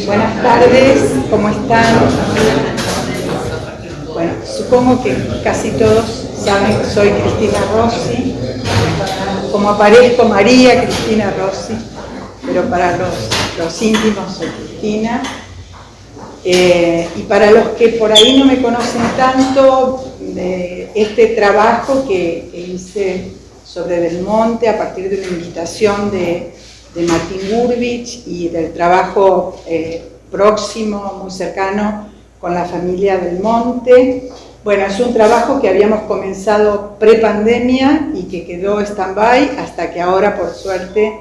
Buenas tardes, ¿cómo están? Bueno, supongo que casi todos saben que soy Cristina Rossi. Como aparezco, María Cristina Rossi, pero para los íntimos soy Cristina. Y para los que por ahí no me conocen tanto, de este trabajo que hice sobre Del Monte a partir de una invitación de Martín Gurvich y del trabajo próximo, muy cercano, con la familia Del Monte. Bueno, es un trabajo que habíamos comenzado pre-pandemia y que quedó stand-by hasta que ahora, por suerte,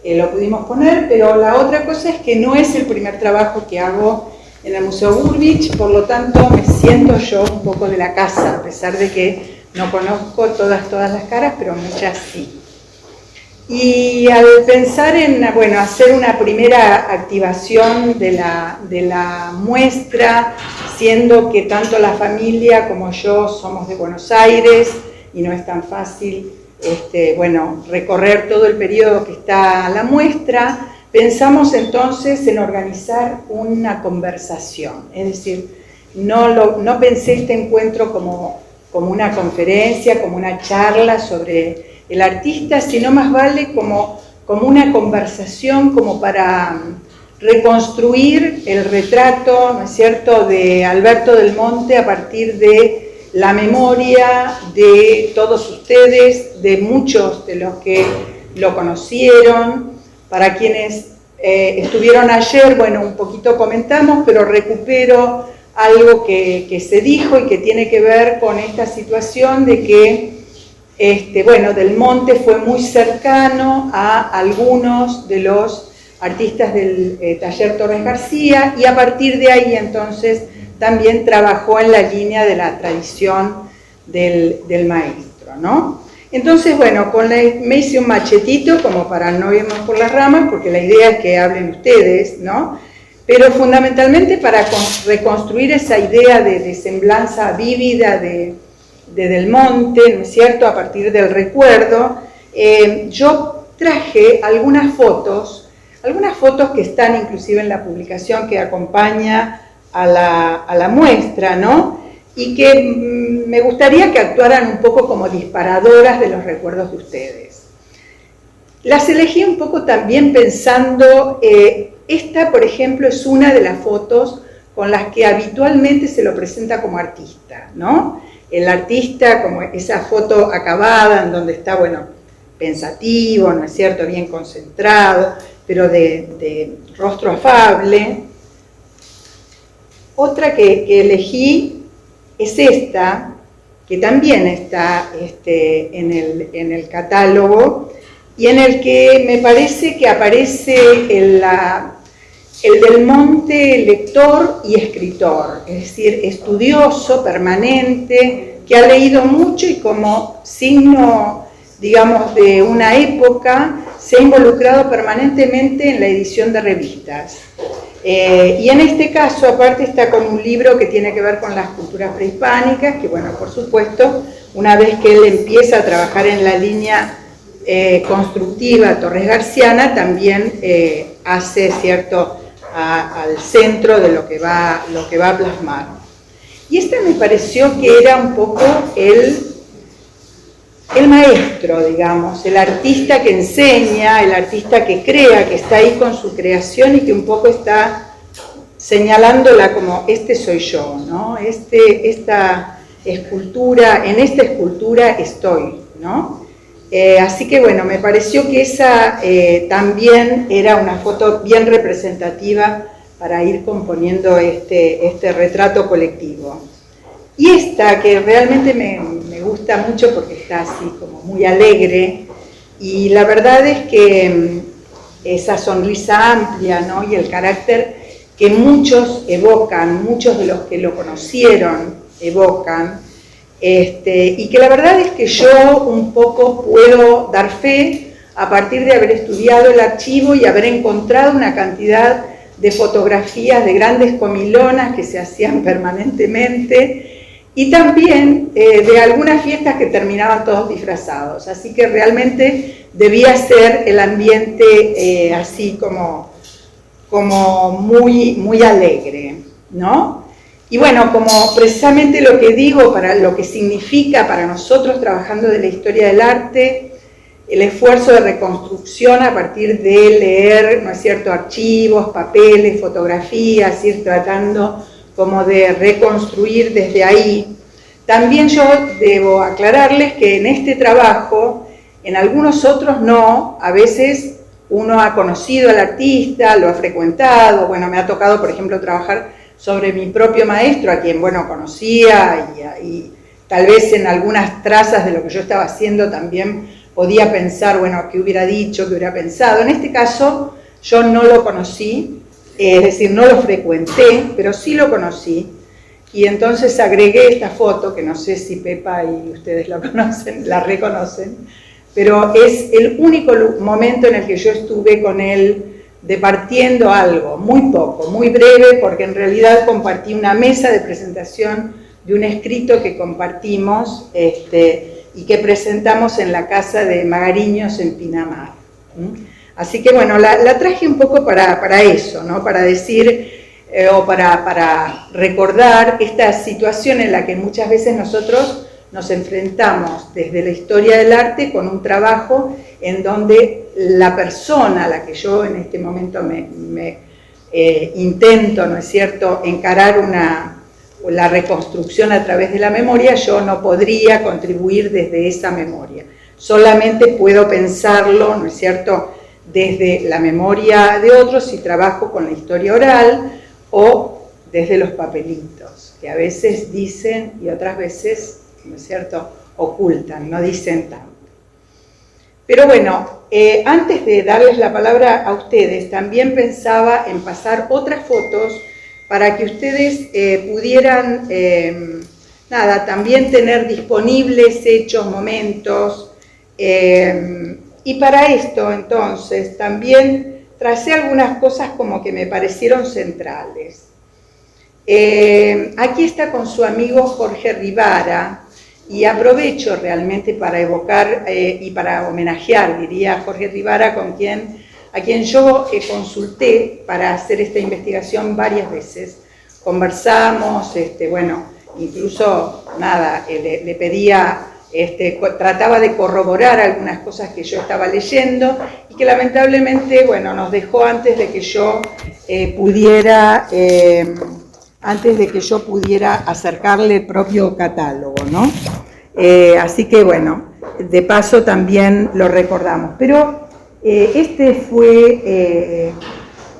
lo pudimos poner, pero la otra cosa es que no es el primer trabajo que hago en el Museo Gurvich, por lo tanto me siento yo un poco de la casa, a pesar de que no conozco todas las caras, pero muchas sí. Y al pensar en, bueno, hacer una primera activación de la muestra, siendo que tanto la familia como yo somos de Buenos Aires y no es tan fácil bueno, recorrer todo el periodo que está la muestra, pensamos entonces en organizar una conversación, es decir, no pensé este encuentro como una conferencia, como una charla sobre el artista, sino más vale como una conversación, como para reconstruir el retrato, ¿no es cierto?, de Alberto Del Monte a partir de la memoria de todos ustedes, de muchos de los que lo conocieron. Para quienes estuvieron ayer, bueno, un poquito comentamos, pero recupero algo que se dijo y que tiene que ver con esta situación de que bueno, Del Monte fue muy cercano a algunos de los artistas del taller Torres García y a partir de ahí entonces también trabajó en la línea de la tradición del maestro, ¿no? Entonces, bueno, me hice un machetito como para no irnos por las ramas, porque la idea es que hablen ustedes, ¿no? Pero fundamentalmente para reconstruir esa idea de semblanza vívida de Del Monte, ¿no es cierto?, a partir del recuerdo, yo traje algunas fotos que están inclusive en la publicación que acompaña a la muestra, ¿no?, y que me gustaría que actuaran un poco como disparadoras de los recuerdos de ustedes. Las elegí un poco también pensando, esta por ejemplo es una de las fotos con las que habitualmente se lo presenta como artista, ¿no? El artista, como esa foto acabada en donde está, bueno, pensativo, ¿no es cierto?, bien concentrado, pero de rostro afable. Otra que elegí es esta, que también está en el catálogo, y en el que me parece que aparece el Del Monte lector y escritor, es decir, estudioso, permanente, que ha leído mucho y como signo, digamos, de una época, se ha involucrado permanentemente en la edición de revistas. Y en este caso, aparte, está con un libro que tiene que ver con las culturas prehispánicas, que bueno, por supuesto, una vez que él empieza a trabajar en la línea constructiva Torres Garciana, también hace cierto al centro de lo que va a plasmar. Y esta me pareció que era un poco el maestro, digamos, el artista que enseña, el artista que crea, que está ahí con su creación y que un poco está señalándola como este soy yo, ¿no? Esta escultura, en esta escultura estoy, ¿no? Así que bueno, me pareció que esa también era una foto bien representativa para ir componiendo este retrato colectivo. Y esta, que realmente me gusta mucho porque está así como muy alegre, y la verdad es que esa sonrisa amplia, ¿no?, y el carácter que muchos evocan, muchos de los que lo conocieron evocan, y que la verdad es que yo un poco puedo dar fe a partir de haber estudiado el archivo y haber encontrado una cantidad de fotografías de grandes comilonas que se hacían permanentemente y también de algunas fiestas que terminaban todos disfrazados, así que realmente debía ser el ambiente así como como muy alegre, ¿no? Y bueno, como precisamente lo que digo, para lo que significa para nosotros trabajando de la historia del arte, el esfuerzo de reconstrucción a partir de leer, ¿no es cierto?, archivos, papeles, fotografías, ir tratando como de reconstruir desde ahí. También yo debo aclararles que en este trabajo, en algunos otros no, a veces uno ha conocido al artista, lo ha frecuentado, bueno, me ha tocado, por ejemplo, trabajar sobre mi propio maestro, a quien, bueno, conocía y tal vez en algunas trazas de lo que yo estaba haciendo también podía pensar, bueno, qué hubiera dicho, qué hubiera pensado. En este caso, yo no lo conocí, es decir, no lo frecuenté, pero sí lo conocí. Y entonces agregué esta foto, que no sé si Pepa y ustedes la conocen, la reconocen, pero es el único momento en el que yo estuve con él departiendo algo, muy poco, muy breve, porque en realidad compartí una mesa de presentación de un escrito que compartimos y que presentamos en la casa de Magariños en Pinamar. Así que bueno, la traje un poco para eso, ¿no? Para decir o para recordar esta situación en la que muchas veces nosotros nos enfrentamos desde la historia del arte con un trabajo en donde la persona a la que yo en este momento me intento, ¿no es cierto?, encarar la reconstrucción a través de la memoria, yo no podría contribuir desde esa memoria. Solamente puedo pensarlo, ¿no es cierto?, desde la memoria de otros si trabajo con la historia oral o desde los papelitos, que a veces dicen y otras veces, ¿no es cierto?, ocultan, no dicen tanto. Pero bueno, antes de darles la palabra a ustedes, también pensaba en pasar otras fotos para que ustedes pudieran, también tener disponibles hechos, momentos, y para esto, entonces, también tracé algunas cosas como que me parecieron centrales. Aquí está con su amigo Jorge Rivara, y aprovecho realmente para evocar y para homenajear, diría, a Jorge Rivara, a quien yo consulté para hacer esta investigación varias veces. Conversamos, bueno, incluso, le pedía, trataba de corroborar algunas cosas que yo estaba leyendo y que lamentablemente, bueno, nos dejó antes de que yo pudiera acercarle el propio catálogo, ¿no? Así que, bueno, de paso también lo recordamos. Pero este fue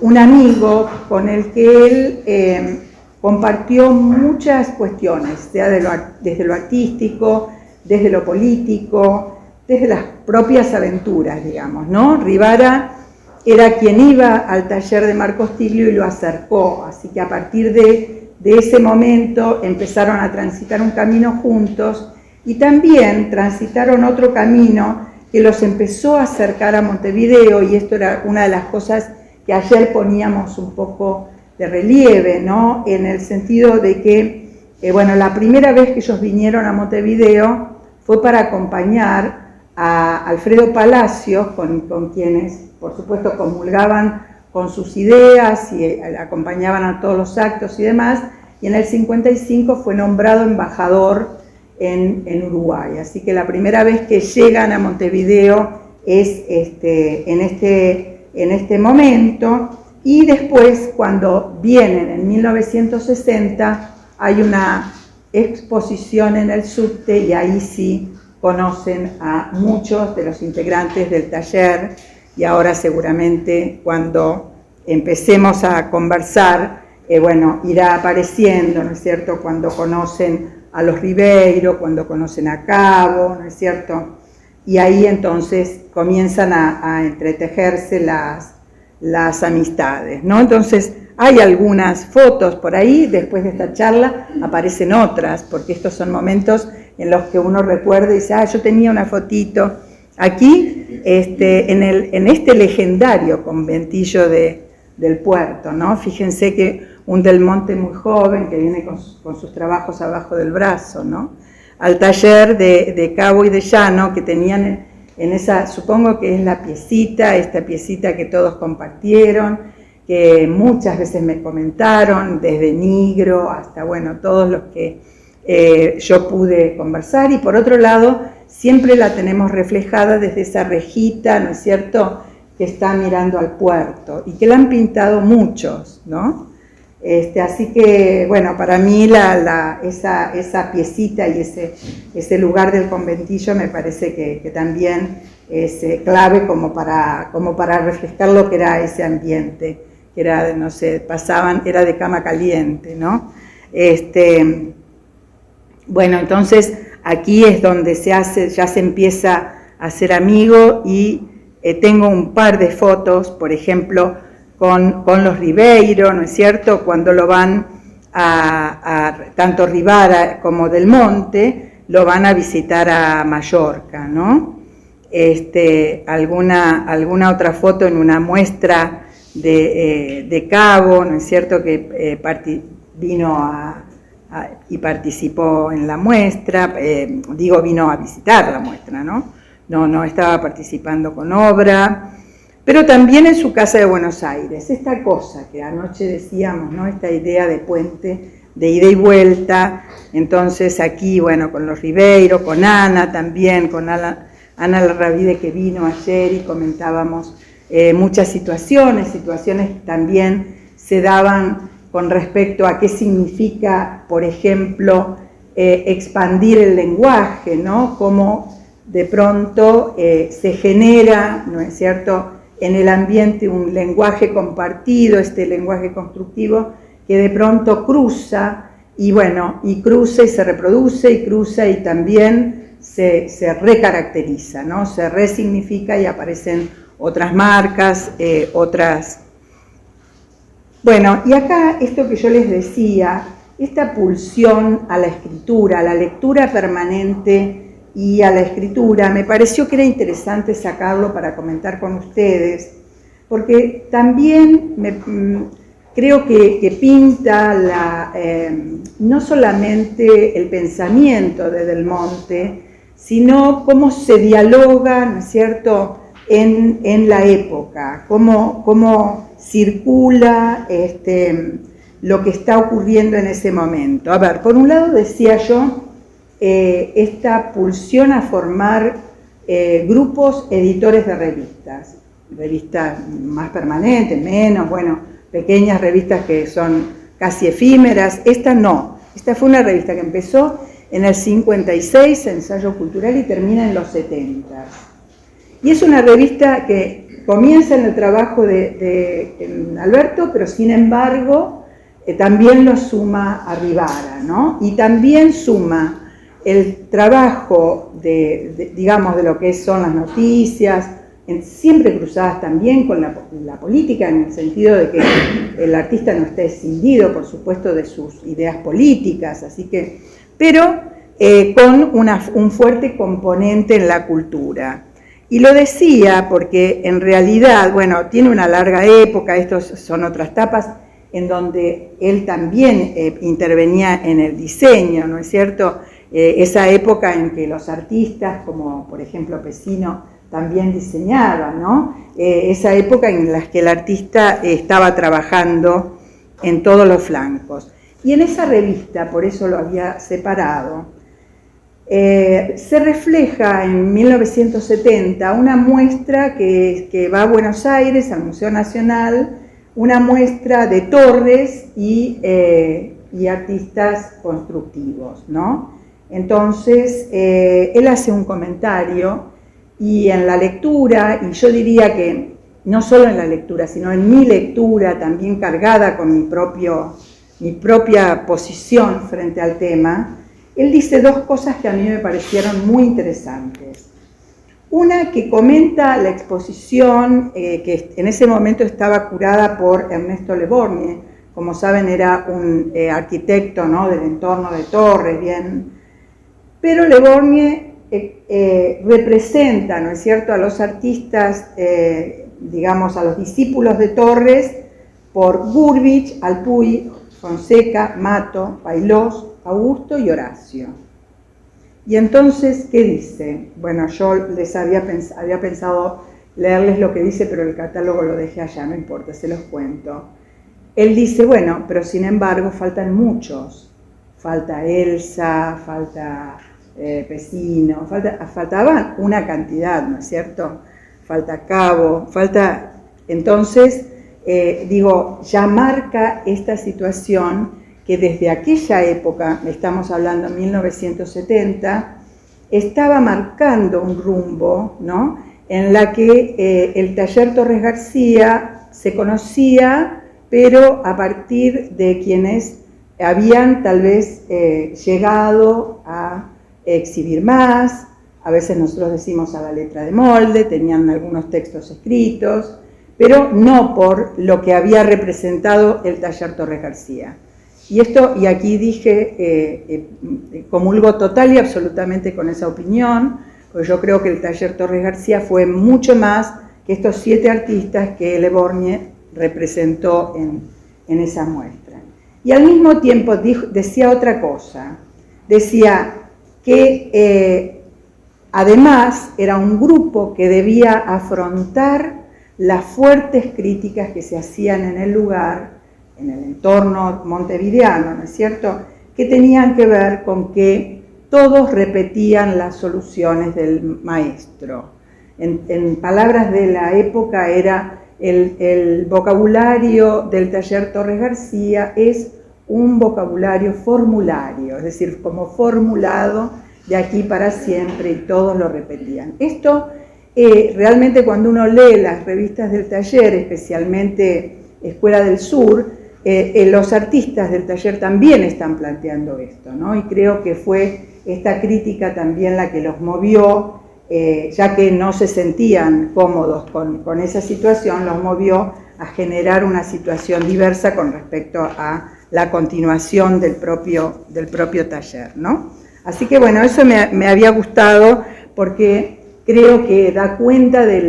un amigo con el que él compartió muchas cuestiones, desde lo artístico, desde lo político, desde las propias aventuras, digamos, ¿no? Rivara era quien iba al taller de Marcos Tiglio y lo acercó, así que a partir de ese momento empezaron a transitar un camino juntos y también transitaron otro camino que los empezó a acercar a Montevideo, y esto era una de las cosas que ayer poníamos un poco de relieve, ¿no? En el sentido de que, bueno, la primera vez que ellos vinieron a Montevideo fue para acompañar a Alfredo Palacios, con quienes, por supuesto, comulgaban con sus ideas y acompañaban a todos los actos y demás, y en el 55 fue nombrado embajador en Uruguay. Así que la primera vez que llegan a Montevideo es en este momento, y después, cuando vienen en 1960, hay una exposición en el subte y ahí sí conocen a muchos de los integrantes del taller, y ahora seguramente cuando empecemos a conversar, bueno, irá apareciendo, ¿no es cierto?, cuando conocen a los Ribeiro, cuando conocen a Cabo, ¿no es cierto?, y ahí entonces comienzan a entretejerse las amistades, ¿no? Entonces hay algunas fotos por ahí, después de esta charla aparecen otras, porque estos son momentos en los que uno recuerda y dice, yo tenía una fotito aquí, en este legendario conventillo del puerto, ¿no? Fíjense que un Del Monte muy joven que viene con sus trabajos abajo del brazo, ¿no? Al taller de Cabo y de Llano, que tenían en esa, supongo que es esta piecita que todos compartieron, que muchas veces me comentaron, desde Nigro hasta, bueno, todos los que yo pude conversar, y por otro lado, siempre la tenemos reflejada desde esa rejita, ¿no es cierto?, que está mirando al puerto, y que la han pintado muchos, ¿no? Así que, bueno, para mí esa piecita y ese lugar del conventillo me parece que también es clave como para refrescar lo que era ese ambiente, que era, no sé, era de cama caliente, ¿no? Bueno, entonces aquí es donde ya se empieza a hacer amigo, y tengo un par de fotos, por ejemplo, con los Ribeiro, ¿no es cierto?, cuando lo van tanto Rivara como Del Monte, lo van a visitar a Mallorca, ¿no? Alguna otra foto en una muestra de Cabo, ¿no es cierto?, que vino y participó en la muestra, vino a visitar la muestra, ¿no? No estaba participando con obra, pero también en su casa de Buenos Aires, esta cosa que anoche decíamos, ¿no?, esta idea de puente, de ida y vuelta. Entonces aquí, bueno, con los Ribeiro, con Ana también, con Ana Larravide, que vino ayer, y comentábamos muchas situaciones que también se daban con respecto a qué significa, por ejemplo, expandir el lenguaje, ¿no?, cómo de pronto se genera, ¿no es cierto?, en el ambiente un lenguaje compartido, este lenguaje constructivo, que de pronto cruza, y bueno, y cruza y se reproduce, y cruza y también se recaracteriza, ¿no?, se resignifica, y aparecen otras marcas, otras. Bueno, y acá esto que yo les decía, esta pulsión a la escritura, a la lectura permanente y a la escritura, me pareció que era interesante sacarlo para comentar con ustedes, porque también creo que pinta no solamente el pensamiento de Del Monte, sino cómo se dialoga, ¿no es cierto?, en la época, cómo circula lo que está ocurriendo en ese momento. A ver, por un lado decía yo, esta pulsión a formar grupos editores de revistas más permanentes, menos, bueno, pequeñas revistas que son casi efímeras. Esta no, esta fue una revista que empezó en el 56, Ensayo Cultural, y termina en los 70. Y es una revista que comienza en el trabajo de Alberto, pero sin embargo también lo suma a Rivara, ¿no? Y también suma el trabajo digamos, de lo que son las noticias, siempre cruzadas también con la política, en el sentido de que el artista no está escindido, por supuesto, de sus ideas políticas, pero con un fuerte componente en la cultura. Y lo decía porque en realidad, bueno, tiene una larga época, estos son otras tapas, en donde él también intervenía en el diseño, ¿no es cierto?, esa época en que los artistas, como por ejemplo Pesino, también diseñaban, ¿no? Esa época en la que el artista estaba trabajando en todos los flancos. Y en esa revista, por eso lo había separado, se refleja en 1970 una muestra que va a Buenos Aires, al Museo Nacional, una muestra de torres y artistas constructivos, ¿no? Entonces, él hace un comentario, y en la lectura, y yo diría que no solo en la lectura, sino en mi lectura, también cargada con mi propia posición frente al tema, él dice dos cosas que a mí me parecieron muy interesantes. Una, que comenta la exposición que en ese momento estaba curada por Ernesto Le Borgne. Como saben, era un arquitecto, ¿no?, del entorno de Torres, bien. Pero Le Borgne representa, ¿no es cierto?, a los artistas, digamos, a los discípulos de Torres, por Gurvich, Alpuy, Fonseca, Mato, Pailós, Augusto y Horacio. Y entonces, ¿qué dice? Bueno, yo les había pensado leerles lo que dice, pero el catálogo lo dejé allá, no importa, se los cuento. Él dice, bueno, pero sin embargo faltan muchos. Falta Elsa, falta Pesino, faltaban una cantidad, ¿no es cierto? Falta Cabo, falta... Entonces, ya marca esta situación que desde aquella época, estamos hablando de 1970, estaba marcando un rumbo, ¿no? En la que el taller Torres García se conocía, pero a partir de quienes habían tal vez llegado a exhibir más, a veces nosotros decimos a la letra de molde, tenían algunos textos escritos, pero no por lo que había representado el taller Torres García. Y aquí dije, comulgo total y absolutamente con esa opinión, porque yo creo que el taller Torres García fue mucho más que estos 7 artistas que Le Borgne representó en esa muestra. Y al mismo tiempo decía otra cosa, decía que además era un grupo que debía afrontar las fuertes críticas que se hacían en el lugar, en el entorno montevideano, ¿no es cierto?, que tenían que ver con que todos repetían las soluciones del maestro. En palabras de la época era el vocabulario del taller Torres García es un vocabulario formulario, es decir, como formulado de aquí para siempre, y todos lo repetían. Esto realmente cuando uno lee las revistas del taller, especialmente Escuela del Sur, los artistas del taller también están planteando esto, ¿no? Y creo que fue esta crítica también la que los movió, ya que no se sentían cómodos con esa situación, los movió a generar una situación diversa con respecto a la continuación del propio taller, ¿no? Así que bueno, eso me había gustado porque creo que da cuenta de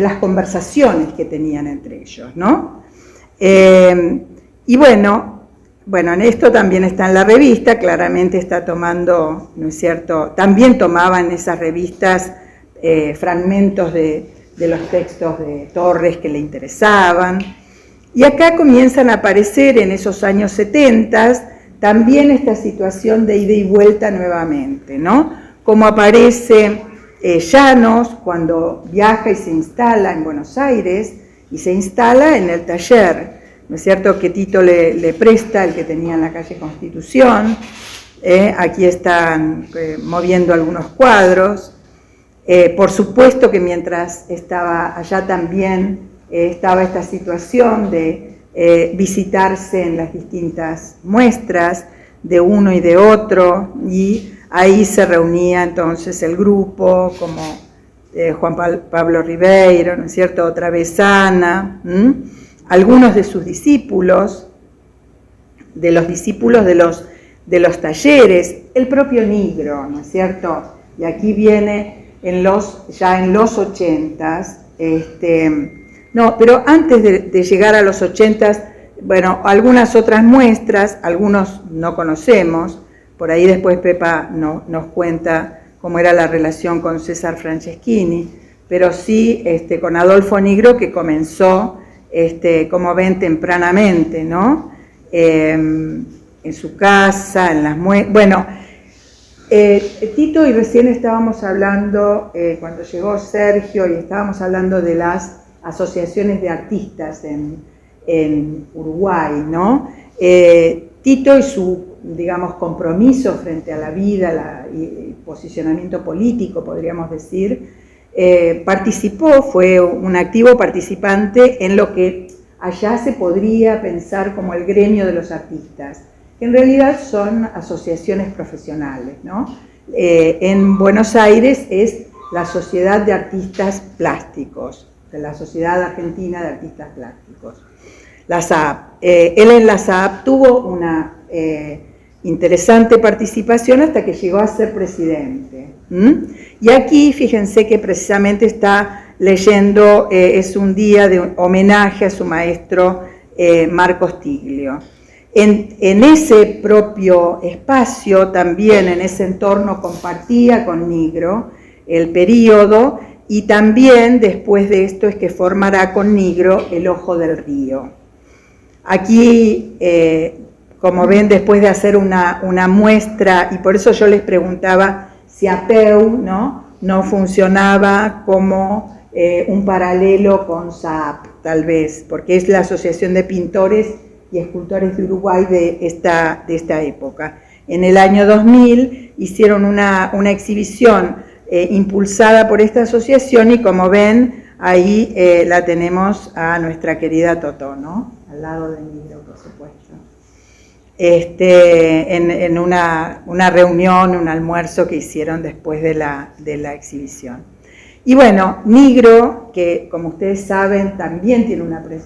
las conversaciones que tenían entre ellos, ¿no? Y bueno, en esto también está en la revista, claramente está tomando, ¿no es cierto? También tomaban esas revistas fragmentos de los textos de Torres que le interesaban. Y acá comienzan a aparecer en esos años 70 también esta situación de ida y vuelta nuevamente, ¿no? Como aparece Llanos cuando viaja y se instala en Buenos Aires y se instala en el taller, ¿no es cierto?, que Tito le presta, el que tenía en la calle Constitución. Aquí están moviendo algunos cuadros. Por supuesto que mientras estaba allá también estaba esta situación de visitarse en las distintas muestras de uno y de otro, y ahí se reunía entonces el grupo, como Juan Pablo Ribeiro, ¿no es cierto?, otra vez Ana, algunos de sus discípulos, de los discípulos de los talleres, el propio Nigro, ¿no es cierto? Y aquí viene ya en los 80s, no, pero antes de llegar a los 80s, bueno, algunas otras muestras, algunos no conocemos, por ahí después Pepa nos cuenta cómo era la relación con César Franceschini, pero sí con Adolfo Nigro, que comenzó, como ven, tempranamente, ¿no? En su casa, en las muestras. Bueno, Tito, y recién estábamos hablando, cuando llegó Sergio, y estábamos hablando de las asociaciones de artistas en Uruguay, ¿no? Tito y su, digamos, compromiso frente a la vida, y posicionamiento político, podríamos decir, participó, fue un activo participante en lo que allá se podría pensar como el gremio de los artistas, que en realidad son asociaciones profesionales, ¿no? En Buenos Aires es la Sociedad de Artistas Plásticos, de la Sociedad Argentina de Artistas Plásticos, la SAAP. Él en la SAAP tuvo una interesante participación hasta que llegó a ser presidente. Y aquí, fíjense que precisamente está leyendo, es un día de homenaje a su maestro Marcos Tiglio. En ese propio espacio, también en ese entorno, compartía con Nigro el periodo, y también después de esto es que formará con Nigro el Ojo del Río. Aquí, como ven, después de hacer una muestra, y por eso yo les preguntaba si Apeu no funcionaba como un paralelo con SAAP, tal vez, porque es la Asociación de Pintores y Escultores de Uruguay de esta época. En el año 2000 hicieron una exhibición impulsada por esta asociación y como ven, ahí la tenemos a nuestra querida Totó, ¿no? Al lado de Nigro, por supuesto. En una reunión, un almuerzo que hicieron después de la exhibición. Y bueno, Nigro, que como ustedes saben, también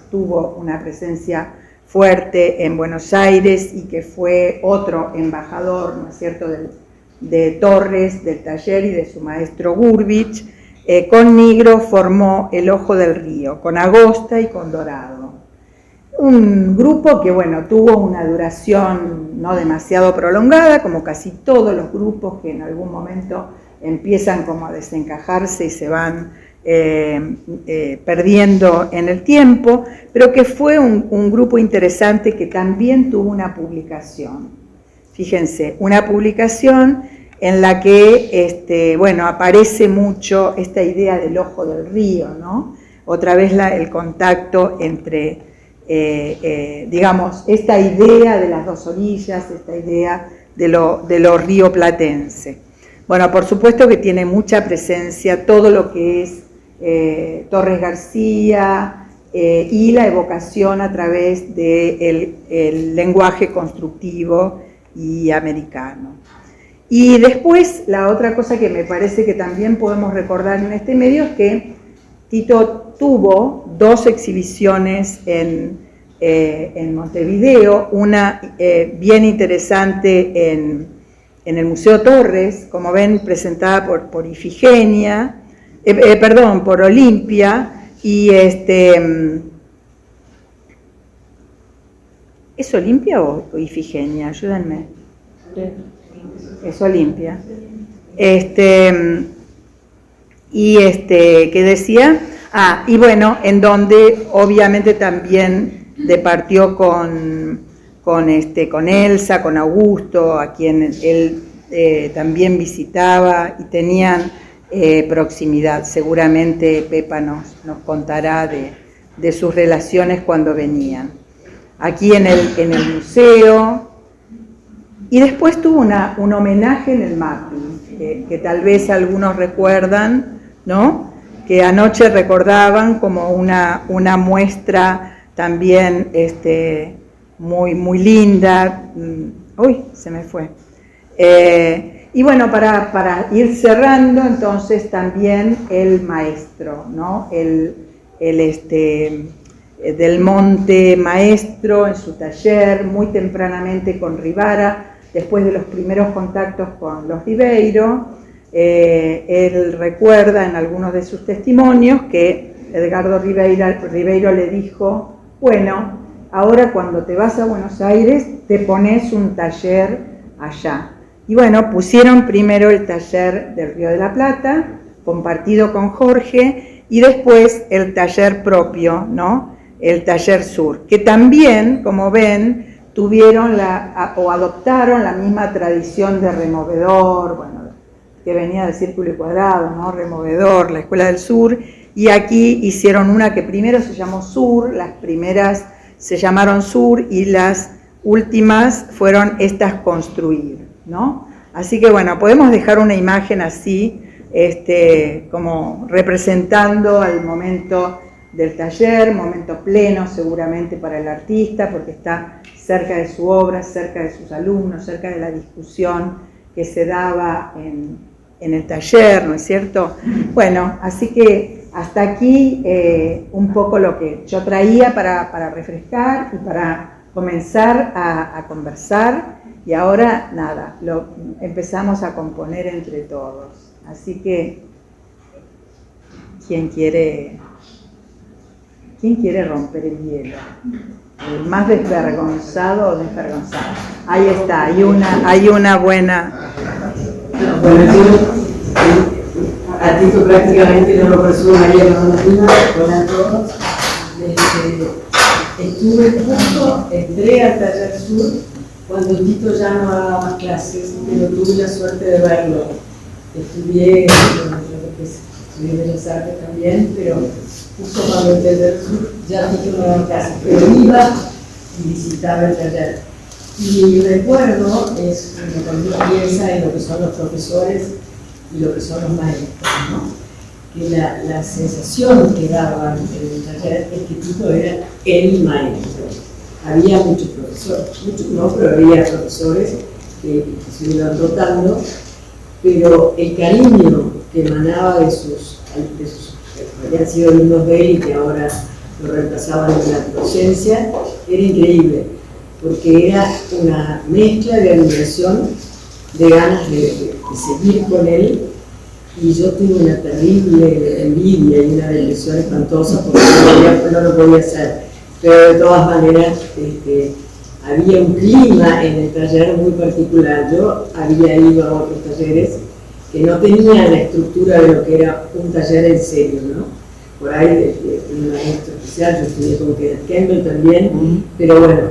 tuvo una presencia fuerte en Buenos Aires y que fue otro embajador, ¿no es cierto?, de Torres, del taller y de su maestro Gurvich. Con Nigro formó el Ojo del Río, con Agosta y con Dorado. Un grupo que, bueno, tuvo una duración no demasiado prolongada, como casi todos los grupos que en algún momento empiezan como a desencajarse y se van perdiendo en el tiempo, pero que fue un grupo interesante que también tuvo una publicación. Fíjense, una publicación en la que, bueno, aparece mucho esta idea del Ojo del Río, ¿no? Otra vez el contacto entre, digamos, esta idea de las dos orillas, esta idea de lo rioplatense. Bueno, por supuesto que tiene mucha presencia todo lo que es Torres García y la evocación a través del lenguaje constructivo y americano. Y después, la otra cosa que me parece que también podemos recordar en este medio es que Tito tuvo 2 exhibiciones en Montevideo, una bien interesante en el Museo Torres, como ven, presentada por Ifigenia, por Olimpia, y ¿es Olimpia o Ifigenia? Ayúdenme. Es Olimpia. ¿Qué decía? Y bueno, en donde obviamente también departió con Elsa, con Augusto, a quien él también visitaba y tenían proximidad. Seguramente Pepa nos contará de sus relaciones cuando venían. Aquí en el museo. Y después tuvo un homenaje en el MAPI, que tal vez algunos recuerdan, ¿no? Que anoche recordaban como una muestra también muy, muy linda. Uy, se me fue. Y bueno, para ir cerrando, entonces también el maestro, ¿no? Del Monte Maestro en su taller, muy tempranamente con Rivara, después de los primeros contactos con los Ribeiro. Él recuerda en algunos de sus testimonios que Edgardo Ribeiro le dijo, bueno, ahora cuando te vas a Buenos Aires te pones un taller allá. Y bueno, pusieron primero el taller del Río de la Plata, compartido con Jorge, y después el taller propio, ¿no? El taller sur, que también, como ven, tuvieron o adoptaron la misma tradición de Removedor, bueno, que venía de Círculo y Cuadrado, ¿no? Removedor, la Escuela del Sur, y aquí hicieron una que primero se llamó Sur, las primeras se llamaron Sur y las últimas fueron estas Construir, ¿no? Así que bueno, podemos dejar una imagen así, como representando al momento del taller, momento pleno seguramente para el artista, porque está cerca de su obra, cerca de sus alumnos, cerca de la discusión que se daba en el taller, ¿no es cierto? Bueno, así que hasta aquí un poco lo que yo traía para refrescar y para comenzar a conversar, y ahora nada, empezamos a componer entre todos. Así que, ¿quién quiere romper el hielo? ¿El más desvergonzado o desvergonzado? Ahí está, hay una buena... A Tito prácticamente no lo percibo María Magdalena, hola a todos. Estuve justo, entré al Taller Sur cuando Tito ya no daba más clases, pero tuve la suerte de verlo. Estudié, estudié Bellas Artes también, pero justo cuando entré al Taller Sur ya Tito no daba clases, pero iba y visitaba el taller. Y mi recuerdo es cuando uno piensa en lo que son los profesores y lo que son los maestros, ¿no? Que la sensación que daban en el taller es que Tito era el maestro. Había muchos profesores, muchos no, pero había profesores que se iban rotando, pero el cariño que emanaba de sus que habían sido alumnos de él y que ahora lo reemplazaban en la docencia, era increíble, porque era una mezcla de admiración, de ganas de seguir con él, y yo tuve una terrible envidia y una depresión espantosa porque no lo podía hacer, pero de todas maneras había un clima en el taller muy particular. Yo había ido a otros talleres que no tenían la estructura de lo que era un taller en serio, ¿no? Por ahí un maestro especial, yo estudié con Kenneth Campbell también, pero bueno,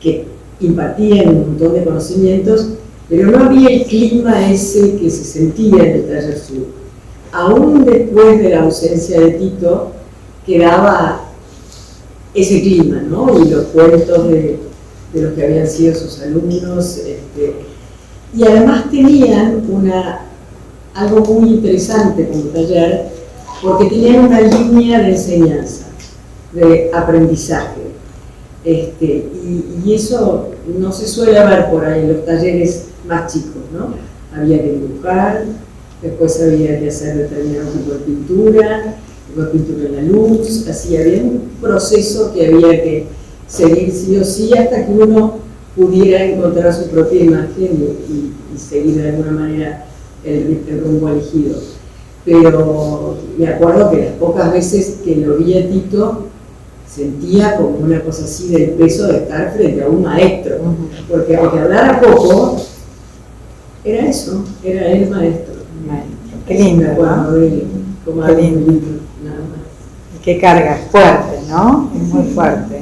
que impartían un montón de conocimientos, pero no había el clima ese que se sentía en el Taller Sur. Aún después de la ausencia de Tito, quedaba ese clima, ¿no? Y los cuentos de los que habían sido sus alumnos, y además tenían algo muy interesante como taller, porque tenían una línea de enseñanza, de aprendizaje. Y eso no se suele ver por ahí en los talleres más chicos, ¿no? Había que dibujar, después había que hacer determinado tipo de pintura en la luz, así había un proceso que había que seguir sí o sí hasta que uno pudiera encontrar su propia imagen y seguir de alguna manera el rumbo elegido. Pero me acuerdo que las pocas veces que lo vi a Tito, sentía como una cosa así del peso de estar frente a un maestro, porque aunque hablara poco, era eso, era el maestro. Qué lindo, ¿no? Qué lindo. Nada más. Qué carga, es fuerte, ¿no? Es muy fuerte.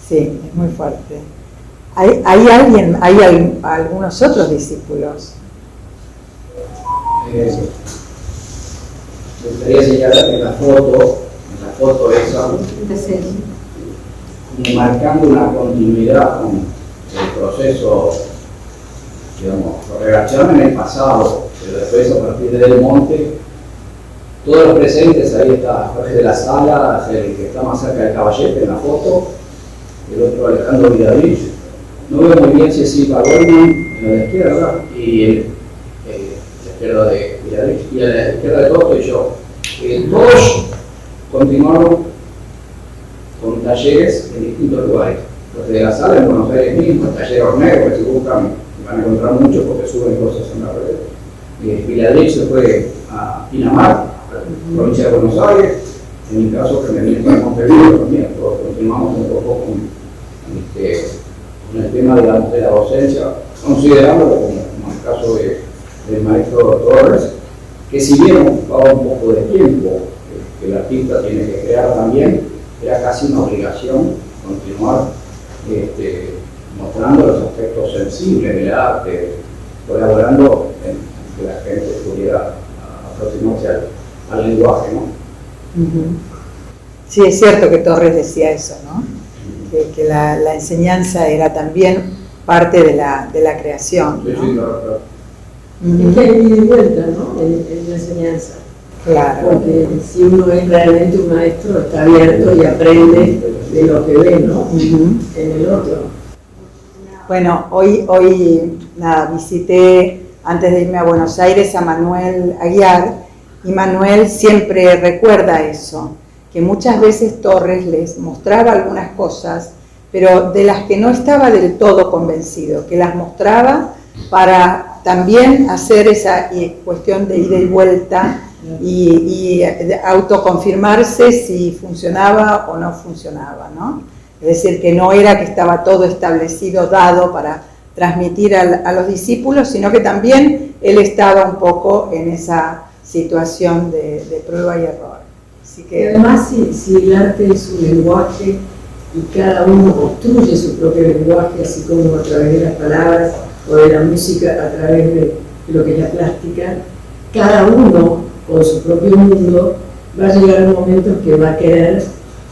Sí, es muy fuerte. ¿Hay algunos otros discípulos? Me gustaría señalar que en la foto esa, marcando una continuidad con el proceso, digamos, lo relacionan en el pasado, pero después a partir de Del Monte, todos los presentes, ahí está Jorge de la Sala, el que está más cerca del Caballete en la foto, el otro Alejandro Vidavich, no veo muy bien si es Silva Goldman en la izquierda, y la izquierda de Vidavich, y a la izquierda de todos estoy yo. Todos continuaron con talleres en distintos lugares. Los de la Sala en Buenos Aires mismo, el taller Hornero, que si buscan van a encontrar mucho porque suben cosas en la red. Vidavich se fue a Pinamar, provincia de Buenos Aires, en mi caso que me vine para Montevideo también, todos continuamos un poco con el tema de la docencia, considerándolo como el caso del maestro Torres, que si bien ocupaba un poco de tiempo, que el artista tiene que crear también, era casi una obligación continuar mostrando los aspectos sensibles del arte, colaborando en que la gente pudiera aproximarse al lenguaje, ¿no? Sí, es cierto que Torres decía eso, ¿no? Que la enseñanza era también parte de la creación, ¿no? Sí, claro. Es que hay ida y vuelta, ¿no? En la enseñanza. Claro. Porque si uno es realmente un maestro, está abierto y aprende de lo que ve, ¿no? En el otro. Bueno, hoy nada, visité, antes de irme a Buenos Aires, a Manuel Aguiar, y Manuel siempre recuerda eso, que muchas veces Torres les mostraba algunas cosas, pero de las que no estaba del todo convencido, que las mostraba para también hacer esa cuestión de ida y vuelta y autoconfirmarse si funcionaba o no funcionaba, ¿no? Es decir, que no era que estaba todo establecido, dado para transmitir a los discípulos, sino que también él estaba un poco en esa situación de prueba y error. Así Y que, además, si el arte es un lenguaje y cada uno construye su propio lenguaje, así como a través de las palabras o de la música, a través de lo que es la plástica, cada uno con su propio mundo va a llegar a un momento en que va a querer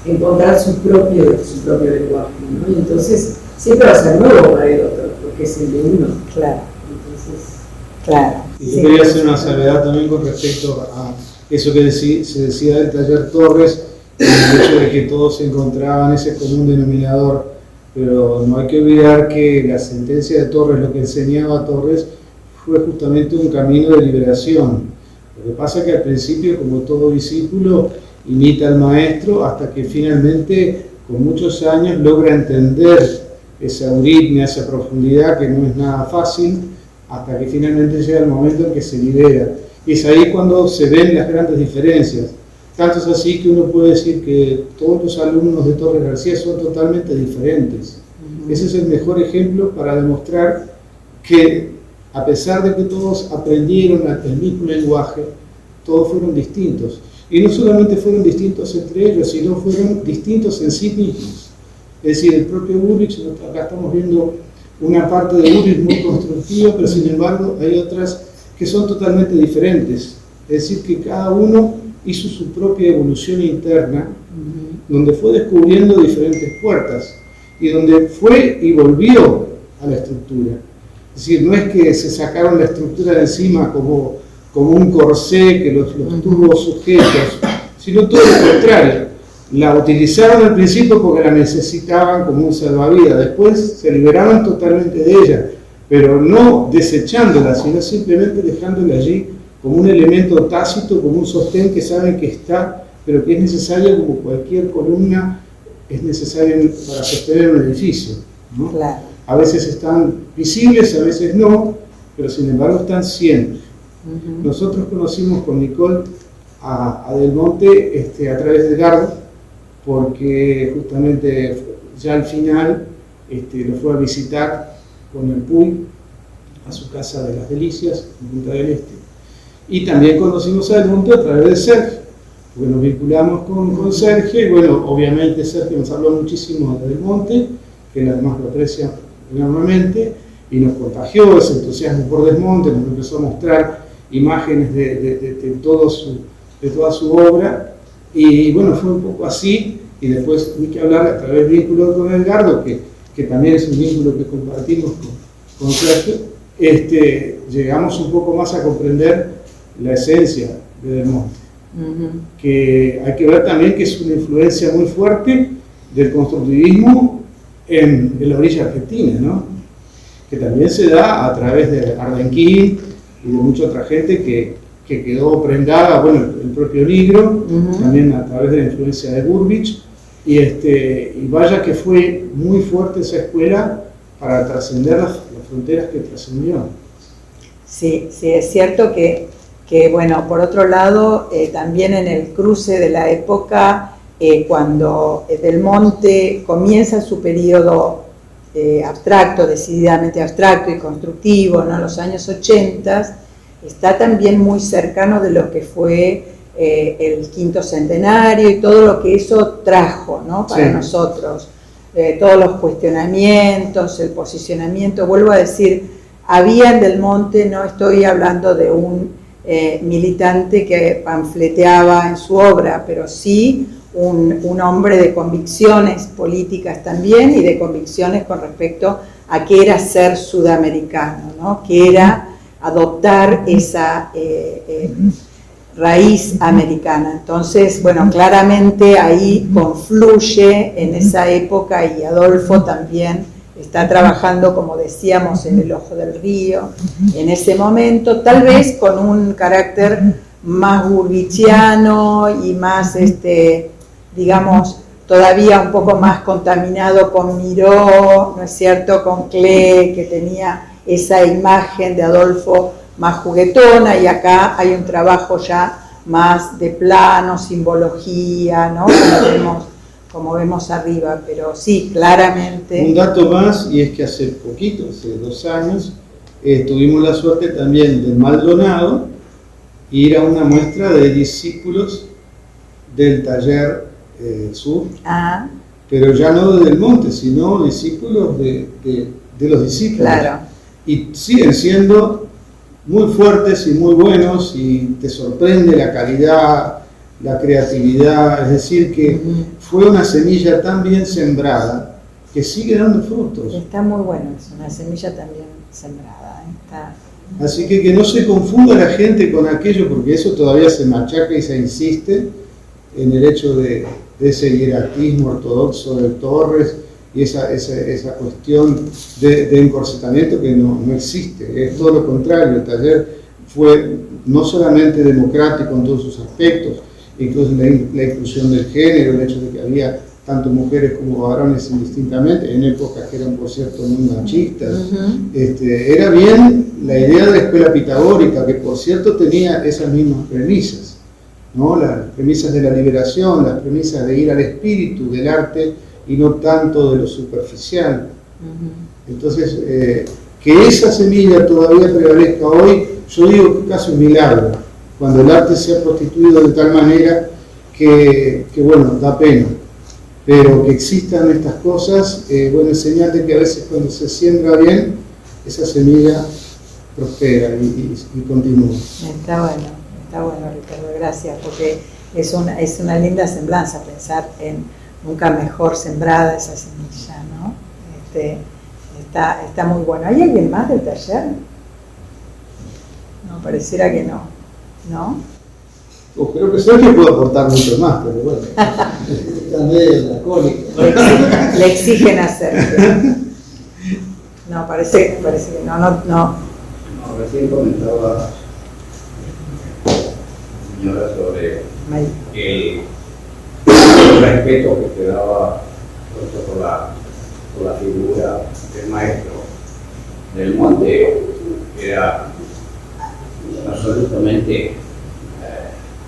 encontrar su propio lenguaje, ¿no? Y entonces siempre va a ser nuevo para el otro, porque es el de uno. claro, Entonces, claro. Y yo quería hacer una salvedad también con respecto a eso que se decía del taller Torres, el hecho de que todos se encontraban ese común denominador, pero no hay que olvidar que la sentencia de Torres, lo que enseñaba Torres, fue justamente un camino de liberación. Lo que pasa es que al principio, como todo discípulo, imita al maestro hasta que finalmente, con muchos años, logra entender esa euritmia, esa profundidad que no es nada fácil, hasta que finalmente llega el momento en que se libera. Y es ahí cuando se ven las grandes diferencias. Tanto es así que uno puede decir que todos los alumnos de Torres García son totalmente diferentes. Ese es el mejor ejemplo para demostrar que, a pesar de que todos aprendieron el mismo lenguaje, todos fueron distintos. Y no solamente fueron distintos entre ellos, sino fueron distintos en sí mismos. Es decir, el propio Gurvitch, acá estamos viendo una parte de Gurvitch muy constructiva, pero sin embargo hay otras que son totalmente diferentes. Es decir, que cada uno hizo su propia evolución interna, donde fue descubriendo diferentes puertas y donde fue y volvió a la estructura. Es decir, no es que se sacaron la estructura de encima como un corsé que los tuvo sujetos, sino todo lo contrario. La utilizaron al principio porque la necesitaban como un salvavidas, después se liberaron totalmente de ella, pero no desechándola, sino simplemente dejándola allí como un elemento tácito, como un sostén que saben que está, pero que es necesario como cualquier columna es necesaria para sostener un edificio, ¿no? Claro. A veces están visibles, a veces no, pero sin embargo están siempre. Nosotros conocimos con Nicole a Del Monte a través de Gardo, porque justamente ya al final lo fue a visitar con el Puy a su casa de las Delicias en Punta del Este. Y también conocimos a Del Monte a través de Sergio, porque nos vinculamos con Sergio, y bueno, obviamente Sergio nos habló muchísimo de Del Monte, que él además lo aprecia enormemente, y nos contagió ese entusiasmo por Del Monte, nos empezó a mostrar imágenes de toda su obra, y bueno, fue un poco así, y después ni que hablar a través de vínculo con Edgardo, que también es un vínculo que compartimos con Sergio, llegamos un poco más a comprender la esencia de Del Monte, que hay que ver también que es una influencia muy fuerte del constructivismo en la orilla argentina, ¿no? Que también se da a través de Ardenquín y de mucha otra gente que quedó prendada, bueno, el propio Ligro, también a través de la influencia de Gurvitch, y vaya que fue muy fuerte esa escuela para trascender las fronteras que trascendió. Sí, es cierto que bueno, por otro lado, también en el cruce de la época, cuando Del Monte comienza su periodo abstracto, decididamente abstracto y constructivo, ¿no? En los años 80, está también muy cercano de lo que fue el quinto centenario y todo lo que eso trajo, ¿no? Para nosotros. Todos los cuestionamientos, el posicionamiento, vuelvo a decir, había en Del Monte, no estoy hablando de un militante que panfleteaba en su obra, pero sí un hombre de convicciones políticas también y de convicciones con respecto a qué era ser sudamericano, ¿no? Que era adoptar esa raíz americana. Entonces, bueno, claramente ahí confluye en esa época, y Adolfo también está trabajando, como decíamos, en El Ojo del Río, en ese momento, tal vez con un carácter más gurvitchiano y más, digamos, todavía un poco más contaminado con Miró, ¿no es cierto?, con Klee, que tenía esa imagen de Adolfo más juguetona, y acá hay un trabajo ya más de plano, simbología, ¿no?, como vemos arriba, pero sí, claramente. Un dato más, y es que hace poquito, hace 2 años, tuvimos la suerte también de Maldonado, ir a una muestra de discípulos del taller sur, pero ya no de Del Monte, sino discípulos de los discípulos. Claro. Y siguen siendo muy fuertes y muy buenos, y te sorprende la calidad, la creatividad, es decir, que fue una semilla tan bien sembrada que sigue dando frutos. Está muy bueno, es una semilla también sembrada. Está... Así que no se confunda la gente con aquello, porque eso todavía se machaca y se insiste en el hecho de ese hieratismo ortodoxo de Torres y esa cuestión de encorsetamiento que no existe. Es todo lo contrario. El taller fue no solamente democrático en todos sus aspectos, incluso la inclusión del género, el hecho de que había tanto mujeres como varones indistintamente, en épocas que eran, por cierto, muy machistas. Era bien la idea de la escuela pitagórica, que por cierto tenía esas mismas premisas, ¿no? Las premisas de la liberación, las premisas de ir al espíritu del arte y no tanto de lo superficial. Entonces, que esa semilla todavía prevalezca hoy, yo digo que casi un milagro, cuando el arte se ha prostituido de tal manera que bueno, da pena. Pero que existan estas cosas, bueno, es señal de que a veces cuando se siembra bien, esa semilla prospera y continúa. Está bueno, Ricardo, gracias, porque es una linda semblanza pensar en nunca mejor sembrada esa semilla, ¿no? Está muy bueno. ¿Hay alguien más del taller? No, pareciera que no, ¿no? Creo que Sergio puede aportar mucho más, pero bueno, está medio lacónico. Le exigen hacer. No, parece que no. Recién comentaba señora sobre el respeto que te daba por la figura del maestro Del Monte, que era absolutamente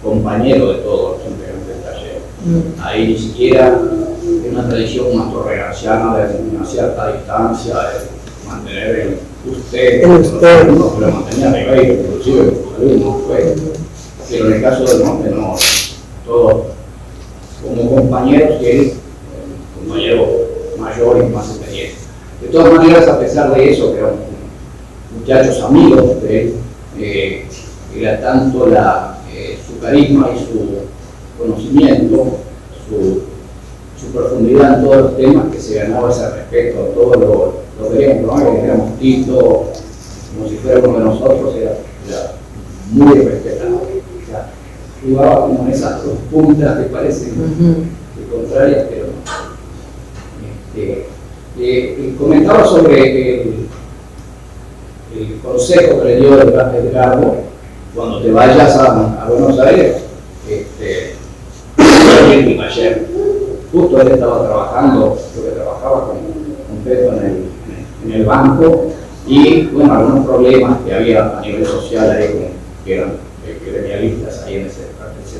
compañero de todos los integrantes del taller. Ahí ni siquiera de una tradición más torreganciana de una cierta distancia, de mantener usted, pero mantenía Ribeiro, inclusive los alumnos, pero en el caso del Monte no, todos como compañeros y él, compañero mayor y más experiencia. De todas maneras, a pesar de eso, que eran muchachos amigos de él, era tanto su carisma y su conocimiento, su profundidad en todos los temas, que se ganaba ese respeto. Todos lo veíamos, ¿no? Que éramos Tito, como si fuera uno de nosotros, era muy respetado. O sea, jugaba como en esas dos puntas que parecen contrarias, pero no. Comentaba sobre el consejo que le dio Edgardo: cuando te vayas a Buenos Aires, mi taller. Justo él estaba trabajando, creo que trabajaba con Pedro en el banco, y bueno, algunos problemas que había a nivel social ahí, que eran gremialistas ahí en ese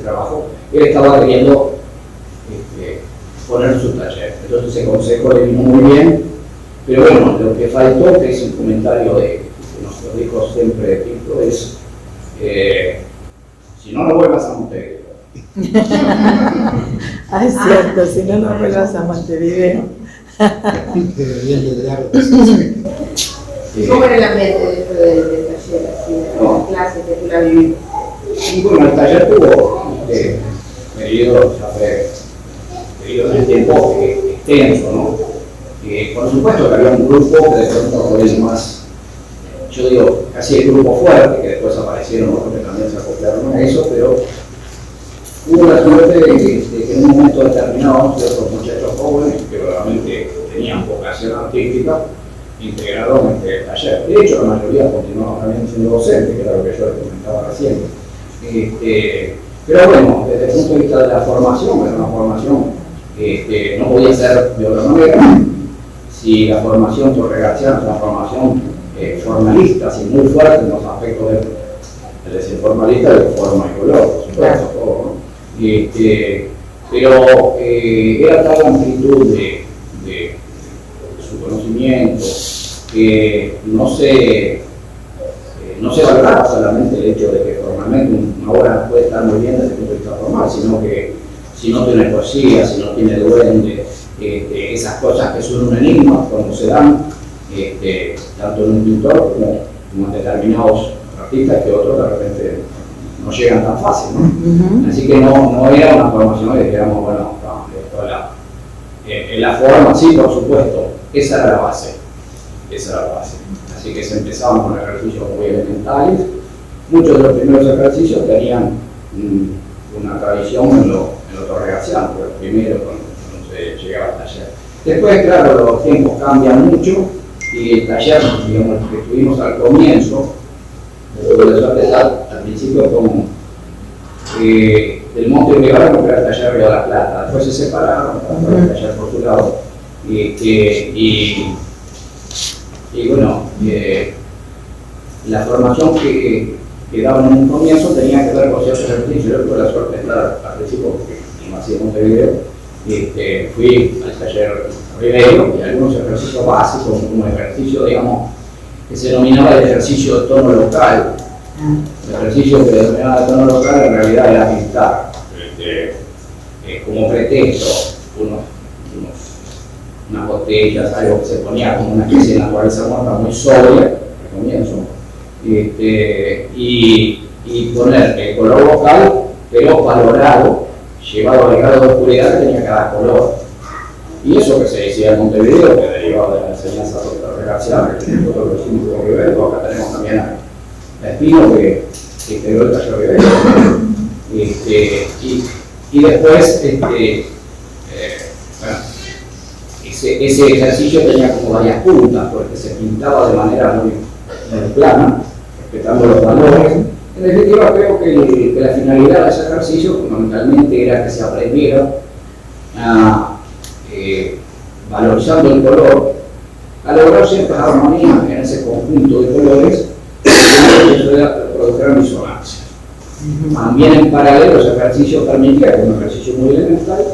trabajo. Él estaba queriendo poner su taller. Entonces ese consejo le vino muy bien, pero bueno, lo que faltó, que es un comentario que nos dijo siempre Tito, es si no vuelvas a Montevideo. Es cierto, si no vuelvas a Montevideo. ¿Cómo era el ambiente dentro del taller, así, de las clases que tú la viviste? Y bueno, el taller tuvo periodo en el tiempo extenso, ¿no? Por supuesto que había un grupo que de pronto fue más, yo digo, casi el grupo fuerte, que después aparecieron otros que también se acoplaron a eso, pero hubo la suerte de que en un momento determinado ciertos muchachos jóvenes que realmente tenían vocación artística integraron el taller. De hecho, la mayoría continuaban también siendo docentes, que era lo que yo les comentaba recién. Pero bueno, desde el punto de vista de la formación, era una formación no podía ser de otra manera. Si la formación torregarciana es una formación formalista, así muy fuerte en los aspectos del decir formalista, de forma y color, por supuesto, todo, ¿no? Pero era tal la amplitud de su conocimiento que no se no se valoraba solamente el hecho de que formalmente una obra puede estar muy bien desde el punto de vista formal, sino que si no tiene poesía, si no tiene duende, esas cosas que son un enigma cuando se dan, tanto en un pintor como en determinados artistas que otros de repente no llegan tan fácil, ¿no? Así que no era una formación que digamos, bueno, en la forma, sí, por supuesto, esa era la base. Así que se empezaban con ejercicios muy elementales. Muchos de los primeros ejercicios tenían una tradición en lo torregaciano, pero primero cuando se llegaba al taller. Después, claro, los tiempos cambian mucho y el taller, digamos, que tuvimos al comienzo, al principio como del Monte Rivera, porque era el taller Río de la Plata, después se separaron, el taller por su lado, y bueno, la formación que daban en un comienzo tenía que ver con ciertos ejercicios. Yo tuve la suerte de estar al principio, porque no hacía Montevideo, fui al taller Ribeiro y algunos ejercicios básicos, como ejercicio, digamos, que se denominaba el ejercicio de tono local. El ejercicio que denominaba de tono local en realidad era pintar, como pretexto, unas botellas, algo que se ponía como una especie de naturaleza muerta muy sobria al comienzo, y poner el color local, pero valorado, llevado al grado de oscuridad que tenía cada color. Y eso que se decía en Montevideo, que derivaba de la enseñanza torregaciana, que nosotros lo hicimos con Rivero, acá tenemos también a Espino, que integró el taller Rivero. Y después, ese ejercicio tenía como varias puntas, porque se pintaba de manera muy plana, respetando los valores. En definitiva, creo que la finalidad de ese ejercicio fundamentalmente era que se aprendiera valorizando el color, a lograr ciertas armonías en ese conjunto de colores que produjeran disonancia. También en paralelo ese ejercicio permitía, como un ejercicio muy elemental,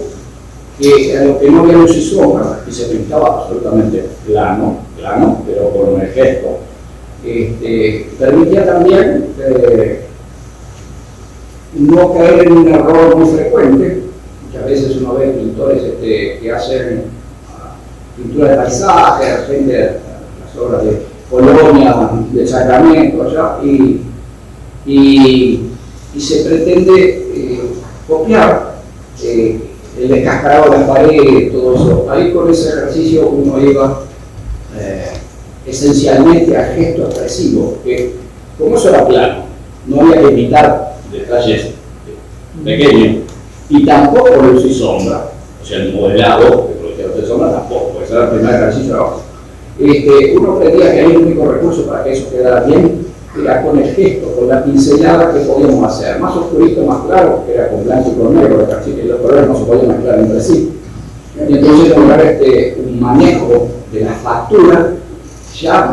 que a lo que no había luz y sombra, y se pintaba absolutamente plano, pero con el gesto, permitía también no caer en un error muy frecuente. Muchas veces uno ve pintores que hacen pintura de paisaje, frente a las obras de Colonia, de Sacramento, ¿ya? Y se pretende copiar el descascarado de las paredes, todo eso. Ahí con ese ejercicio uno iba esencialmente al gesto expresivo, que como eso era plano, no había que imitar detalles pequeños, y tampoco luz y sombra, o sea, el modelado de producía luz y sombra tampoco, porque ese era el primer ejercicio. Uno creía que el único recurso para que eso quedara bien era con el gesto, con la pincelada que podíamos hacer, más oscurito, más claro, que era con blanco y con negro, así que los colores no se podían mezclar entre sí. Y entonces lograr un manejo de la factura ya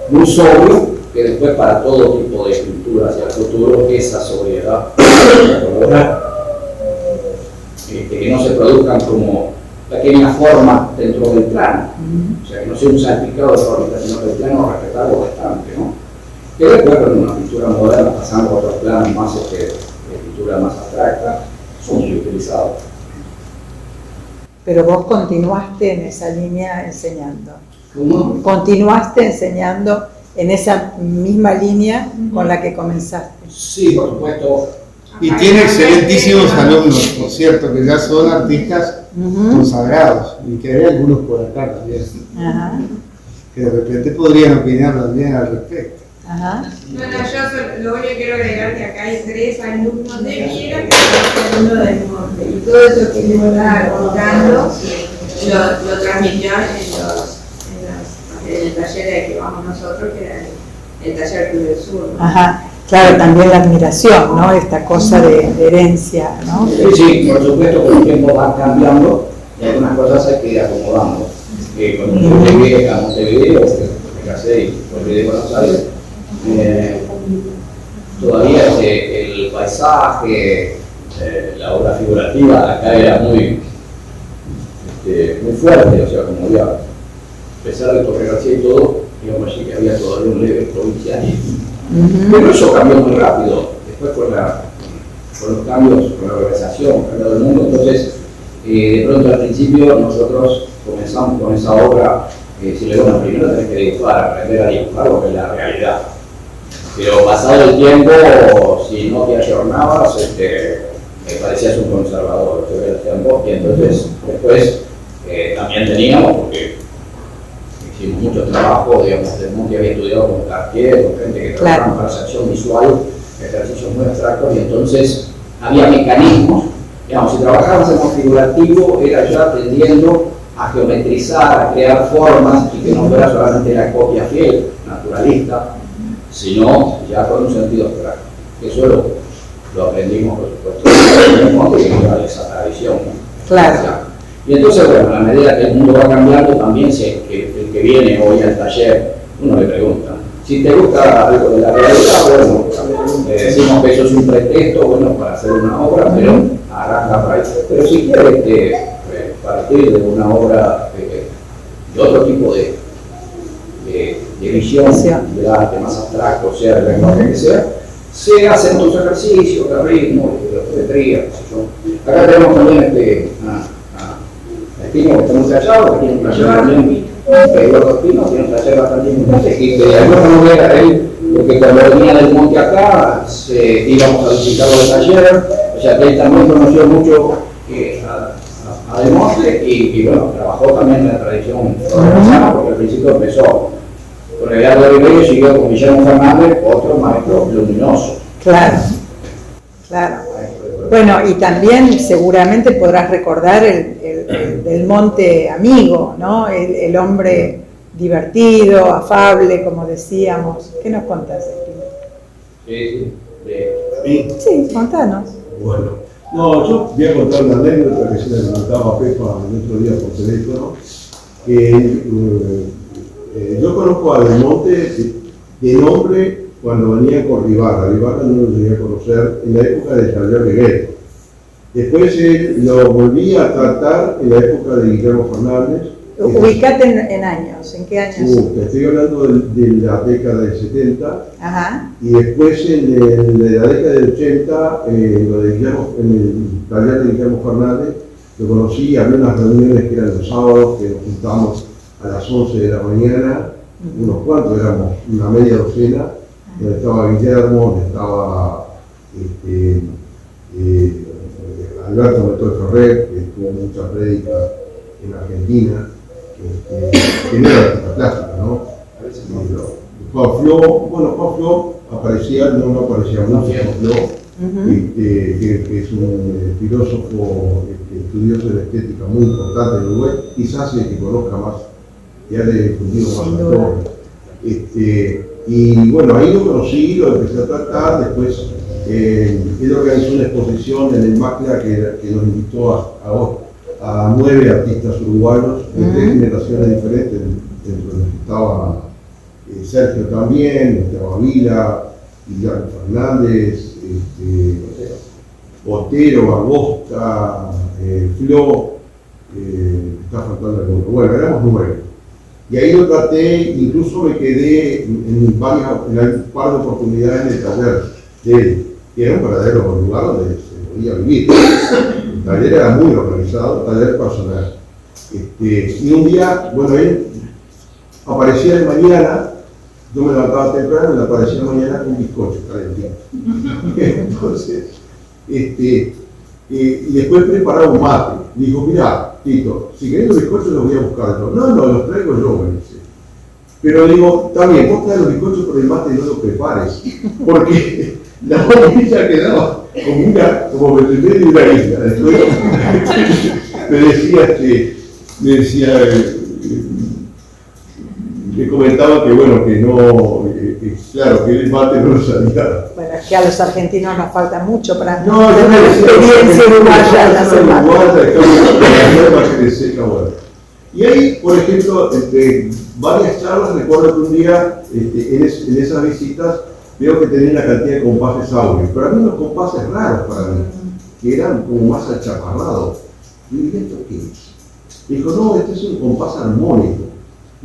muy sobrio, que después para todo tipo de pintura hacia el futuro, esa sobriedad que no se produzcan como pequeñas formas dentro del plano, o sea, que no sea un salpicado de formas, sino que el plano respetarlo bastante, ¿no? Que después con una pintura moderna, pasando a otros planos más de pintura más abstracta, son muy utilizados. Pero vos continuaste en esa línea enseñando. ¿Cómo? Continuaste enseñando en esa misma línea con la que comenzaste. Sí, por supuesto. Y tiene excelentísimos alumnos, ¿no es cierto? Que ya son artistas consagrados, y que hay algunos por acá también, que de repente podrían opinar también al respecto. Bueno, yo lo único que quiero agregar que acá hay 3 alumnos de Viera que son alumnos del Monte, y todo eso que yo estaba contando lo transmitió en el taller que vamos nosotros, que era el taller Club del Sur, ¿no? Claro, también la admiración, ¿no? Esta cosa de herencia, ¿no? Sí, por supuesto que el tiempo va cambiando y algunas cosas hay que ir acomodando. Cuando yo llegué a Montevideo, me casé y volví de Buenos Aires, todavía el paisaje, la obra figurativa acá era muy fuerte, o sea, como ya, a pesar de Torre García y todo, digamos así, que había todavía un leve provincialismo. Pero eso cambió muy rápido, después con los cambios, con la organización, cambió el mundo. Entonces, de pronto al principio nosotros comenzamos con esa obra, decirle, bueno, primero tenés que dibujar, aprender a dibujar lo que es la realidad. Pero pasado el tiempo, si no te ayornabas, parecías un conservador, y entonces después también teníamos, porque hicimos mucho trabajo, digamos, del Monte había estudiado con Cartier, con gente que trabajaba en percepción visual, ejercicios muy abstractos, y entonces había mecanismos, digamos, si trabajabas en lo figurativo, era ya tendiendo a geometrizar, a crear formas, y que no fuera solamente la copia fiel, naturalista, sino ya con un sentido abstracto. Eso lo aprendimos, por supuesto, en el Monte, que era esa tradición. Claro. Y entonces, bueno, a medida que el mundo va cambiando, también el que viene hoy al taller, uno le pregunta, si te gusta algo de la realidad, bueno, le decimos que eso es un pretexto, bueno, para hacer una obra, pero arranca por ahí. Pero si quieres partir de una obra de otro tipo de visión de arte más abstracto, sea el lenguaje que sea, se hacen otros ejercicios de ritmo, de geometría, qué sé yo. Acá tenemos también Espino, que está muy callado, que tiene un taller también, Eduardo Espino, tiene un taller bastante importante, y que de alguna manera él, porque cuando venía del Monte acá, íbamos a visitarlo del taller, o sea que él también conoció mucho a Del Monte, y bueno, trabajó también en la tradición organizada, porque al principio empezó con Eduardo Ribeiro y siguió con Guillermo Fernández, otro maestro luminoso. Claro, claro. Bueno, y también seguramente podrás recordar el Del Monte amigo, ¿no? El hombre divertido, afable, como decíamos. ¿Qué nos contás, Sí. Sí, contanos. Bueno, no, yo voy a contar una anécdota que se le contaba a Pepa el otro día por teléfono, que yo conozco a Del Monte de nombre cuando venía con Ribarra. Ribarra no lo llegué a conocer en la época del taller de Gueto. Después lo volví a tratar en la época de Guillermo Fernández. Ubicate en años, ¿en qué años? Te estoy hablando de la década del 70. Ajá. Y después en la década del 80, en el taller de Guillermo Fernández, lo conocí, había unas reuniones que eran los sábados, que nos juntamos a las 11 de la mañana, unos cuantos, éramos una media docena, donde estaba Guillermo, donde estaba Alberto Método Ferrer, que tuvo mucha prédica en Argentina, que no era artista plástica, ¿no? Juan Flo aparecía, no aparecía mucho, Juan Flo, que es un filósofo estudioso de la estética muy importante en Uruguay, quizás el que conozca más, ya le he difundido más a todos. Y bueno, ahí lo conocí, lo empecé a tratar, después él organizó una exposición en el MACLA que nos invitó a 9 artistas uruguanos de 3 generaciones diferentes, dentro de los que estaba Sergio también, estaba Vila, Guillermo Fernández, Otero, Agosta, Flo, está faltando alguno. Bueno, éramos 9. Y ahí lo traté, incluso me quedé en un par de oportunidades en el taller de él, que era un verdadero lugar donde se podía vivir. El taller era muy organizado, taller personal. Y un día, bueno, él aparecía de mañana, yo me levantaba temprano y aparecía de mañana con un bizcocho calentito. Entonces, y después preparaba un mate. Dijo, mirá, Tito, si querés los bizcochos los voy a buscar yo. No, los traigo yo, me dice. Pero digo, está bien, vos traes los bizcochos, pero el mate no lo prepares. Porque la bombilla quedaba como entre medio de una isla. Después me decía, le comentaba que bueno, que no, claro, que el mate no lo sabía. Bueno, es que a los argentinos nos falta mucho para No, yo tener me decía, experiencia uruguaya en hacer mate. Y ahí, por ejemplo, varias charlas, recuerdo que un día, en esas visitas, veo que tenía una cantidad de compases áureos, pero había unos compases raros para mí, que eran como más achaparrados. Y dije, ¿esto qué es? Dijo, no, este es un compás armónico.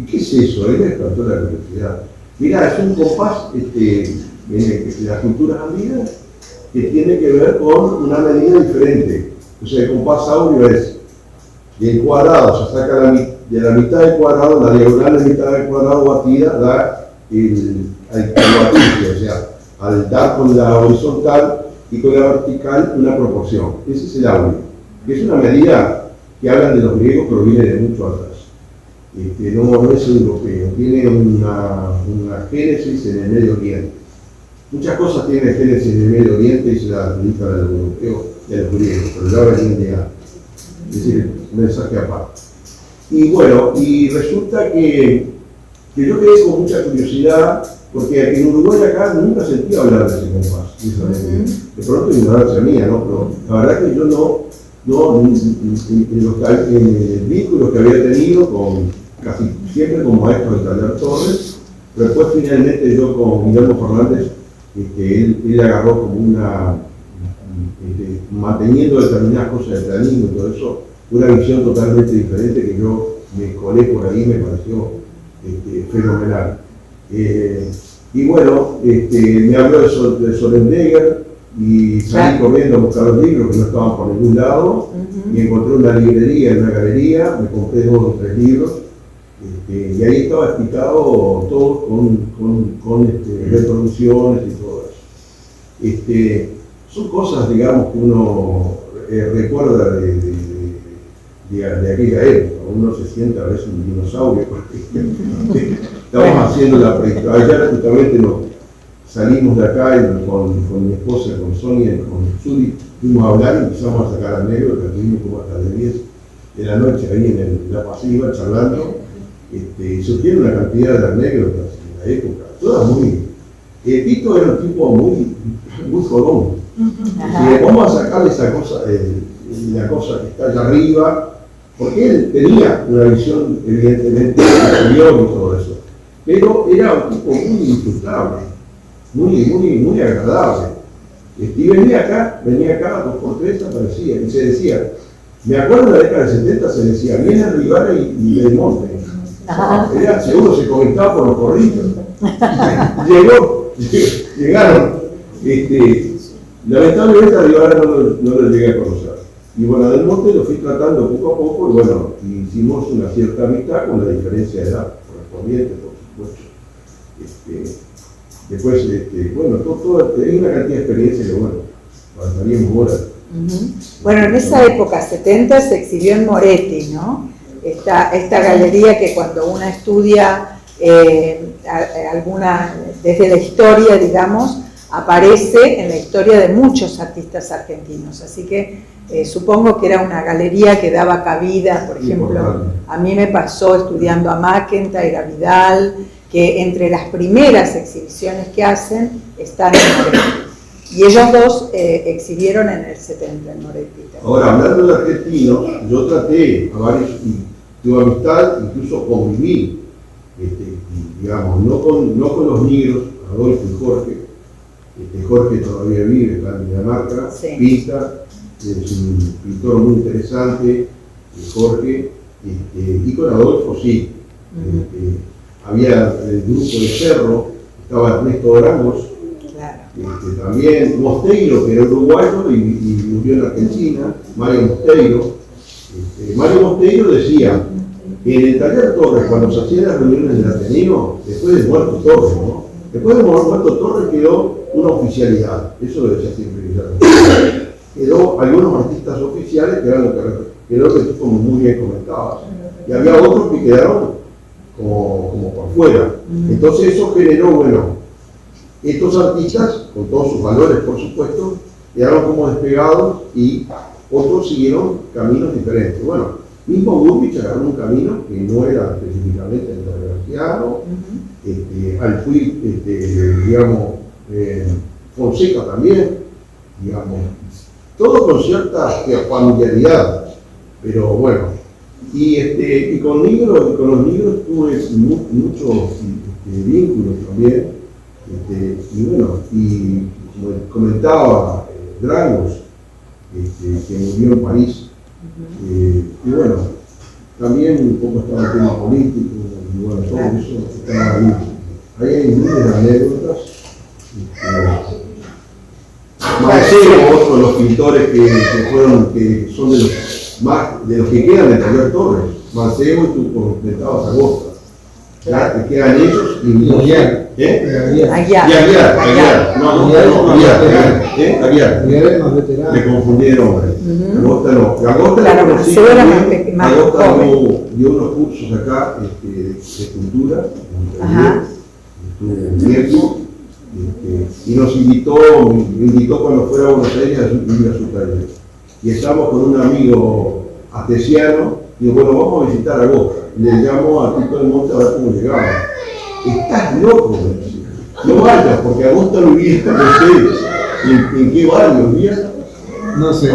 ¿Y qué es eso? Él me despertó la curiosidad. Mirá, es un compás de las culturas andinas que tiene que ver con una medida diferente. Entonces el compás áureo es del cuadrado, se saca de la mitad del cuadrado, la diagonal de la mitad del cuadrado batida da al batirse, o sea, al dar con la horizontal y con la vertical una proporción. Ese es el áureo, que es una medida que hablan de los griegos, pero viene de mucho atrás. No es europeo, tiene una génesis en el Medio Oriente. Muchas cosas tienen génesis en el Medio Oriente y se las aplican a los europeos y a los griegos, pero ya venían de antes. Es decir, un mensaje aparte. Y bueno, y resulta que yo quedé con mucha curiosidad, porque en Uruguay acá nunca sentí hablar de ese compás. De pronto ignorancia mía, ¿no? Pero la verdad que yo en el vínculo que había tenido casi siempre con maestros de taller Torres, pero después finalmente yo con Guillermo Fernández, él agarró como manteniendo determinadas cosas de planismo y todo eso, una visión totalmente diferente que yo me colé por ahí, me pareció fenomenal. Y bueno, me habló de Solendegger y salí corriendo a buscar los libros que no estaban por ningún lado, y encontré una librería en una galería, me compré 2 o 3 libros, y ahí estaba explicado todo con reproducciones y todo eso. Son cosas, digamos, que uno recuerda de aquella época. Uno se siente a veces un dinosaurio, porque estamos haciendo la prehistoria. Ayer justamente salimos de acá y con mi esposa, con Sonia y con Suri, fuimos a hablar y empezamos a sacar anécdotas, estuvimos como hasta las 10 de la noche ahí en la pasiva charlando, y surgieron una cantidad de anécdotas en la época, todas muy... Tito era un tipo muy jodón. Vamos a sacarle esa cosa, la cosa que está allá arriba, porque él tenía una visión evidentemente superior y todo eso, pero era un tipo muy disfrutable, muy agradable. Y venía acá 2x3, aparecía y se decía, me acuerdo en la década del 70 se decía, viene Rivara y Belmonte. Seguro se comentaba por los corridos. Llegaron. Lamentablemente a Rivara no lo llegué a conocer. Y bueno, a Belmonte lo fui tratando poco a poco y bueno, hicimos una cierta amistad con la diferencia de edad correspondiente, por supuesto. Después, hay una cantidad de experiencias que bueno, pasaríamos horas. Bueno, en esa época, 70, se exhibió en Moretti, ¿no? Esta galería que cuando uno estudia desde la historia, digamos, aparece en la historia de muchos artistas argentinos. Así que supongo que era una galería que daba cabida, por ejemplo, a mí me pasó estudiando a McIntyre, a Vidal, que entre las primeras exhibiciones que hacen están en Moretti. Y ellos dos exhibieron en el 70 en Moretti. Ahora, hablando de argentinos, yo traté a varios, tuve amistad, incluso conviví, digamos, no con los negros, Adolfo y Jorge. Jorge todavía vive, está en Dinamarca, pinta, es un pintor muy interesante, Jorge, y con Adolfo sí. Había el grupo de Cerro, estaba Ernesto Dragos, también Mosteiro, que era uruguayo y murió en Argentina, Mario Mosteiro. Mario Mosteiro decía que en el taller Torres, cuando se hacían las reuniones del Ateneo, después del muerto Torres, ¿no? Después del muerto Torres quedó una oficialidad, eso lo decía siempre Guillermo. Quedó algunos artistas oficiales que eran lo que tú como muy bien comentabas, y había otros que quedaron como por fuera. Entonces eso generó, bueno, estos artistas, con todos sus valores por supuesto, quedaron como despegados y otros siguieron caminos diferentes. Bueno, mismo Gurvich agarró un camino que no era específicamente el Bergerciano, Alpuy, digamos, Fonseca también, digamos, todo con cierta familiaridad, pero bueno. Y con los negros tuve muchos vínculos también, y bueno, y como comentaba Dragos, que murió en París, y bueno, también un poco estaba el tema político, Y bueno, todo eso está maravilloso. Ahí hay miles de anécdotas. Marcelo, otro de los pintores que son de los que quedan del taller Torres. Marcelo, y tú comentabas Agosta. Ya te quedan ellos y Aguiar. Aguiar. No, Aguiar. Es más veterano. Me confundí de nombre. Agosta no. Agosta Claro, lo conocí Marcelo era también. más Agosta joven. dio unos cursos acá de cultura. Ajá. Y nos invitó, me invitó cuando fuera a Buenos Aires a ir a su taller. Y estamos con un amigo astesiano, y digo, bueno, vamos a visitar Agosta. Le llamo a Tito del Monte a ver cómo llegaba. Estás loco, me decía. No vayas, porque Agosta vivía, no sé, ¿en qué barrio vivía? No sé.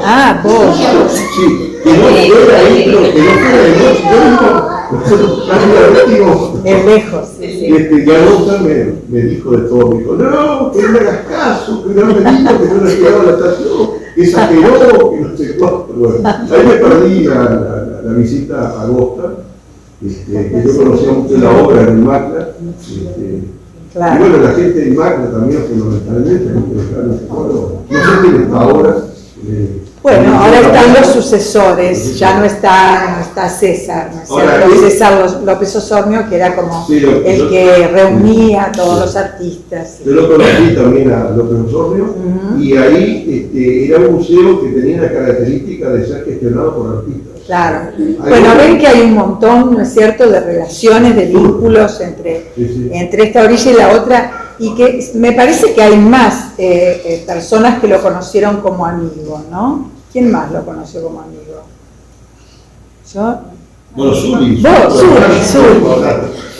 Ah, vos. Sí, que no fuera ahí, pero que no fuera de noche. Yo digo, Es lejos, sí. que Agosta me dijo de todo, me dijo, no, que no me hagas caso, que no me dijo, que no le llegaba a la estación, que exageró, que no sé cuánto. Bueno, ahí me perdí la visita a Agosta, que yo conocía mucho la obra en el Macla. Claro. Y bueno, la gente del Macla también fundamentalmente, no sé quién está ahora. Bueno, ahora están los sucesores, ya no está César, ¿no es cierto? César López Osornio, que era como el que reunía a todos los artistas. Yo lo conocí también a López Osornio, y ahí era un museo que tenía la característica de ser gestionado por artistas. Claro. Bueno, ven que hay un montón, ¿no es cierto?, de relaciones, de vínculos entre esta orilla y la otra, y que me parece que hay más personas que lo conocieron como amigo, ¿no? ¿Quién más lo conoció como amigo? ¿Yo? Bueno, Zuli. Vos, Zuli.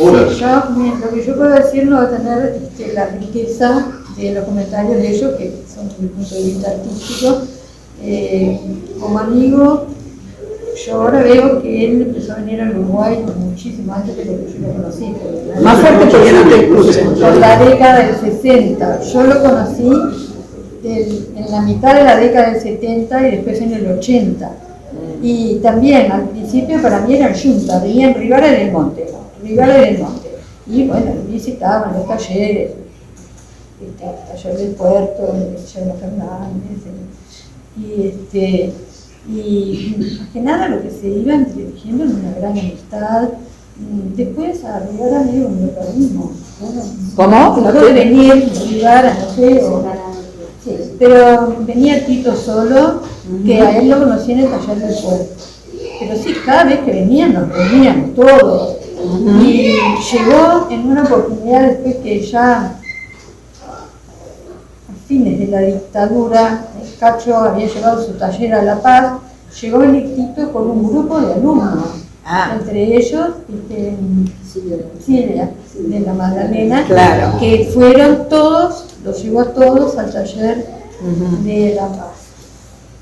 Hola. Lo que yo puedo decir no va a tener la riqueza de los comentarios de ellos, que son desde el punto de vista artístico. Como amigo, yo ahora veo que él empezó a venir al Uruguay muchísimo antes de lo que yo lo conocí. Más fuerte porque no te escuchen. Por la década del 60. Yo lo conocí en la mitad de la década del 70 y después en el 80. Y también al principio para mí era el Junta, venía en Rivara del Monte. Y bueno, visitaban los talleres, el taller del puerto, el taller de Fernández, y más que nada lo que se iba dirigiendo en una gran amistad. Después a Rivara medio me lo perdimos. ¿Cómo? No puede venir Rivara, no sé, sí, pero venía Tito solo, que a él lo conocí en el taller del puerto. Pero sí, cada vez que venían, nos reuníamos todos. Y llegó en una oportunidad después que ya a fines de la dictadura, el Cacho había llevado su taller a La Paz, llegó el Tito con un grupo de alumnos, entre ellos Silvia de la Magdalena, claro, que fueron todos, los llevó a todos al taller de La Paz.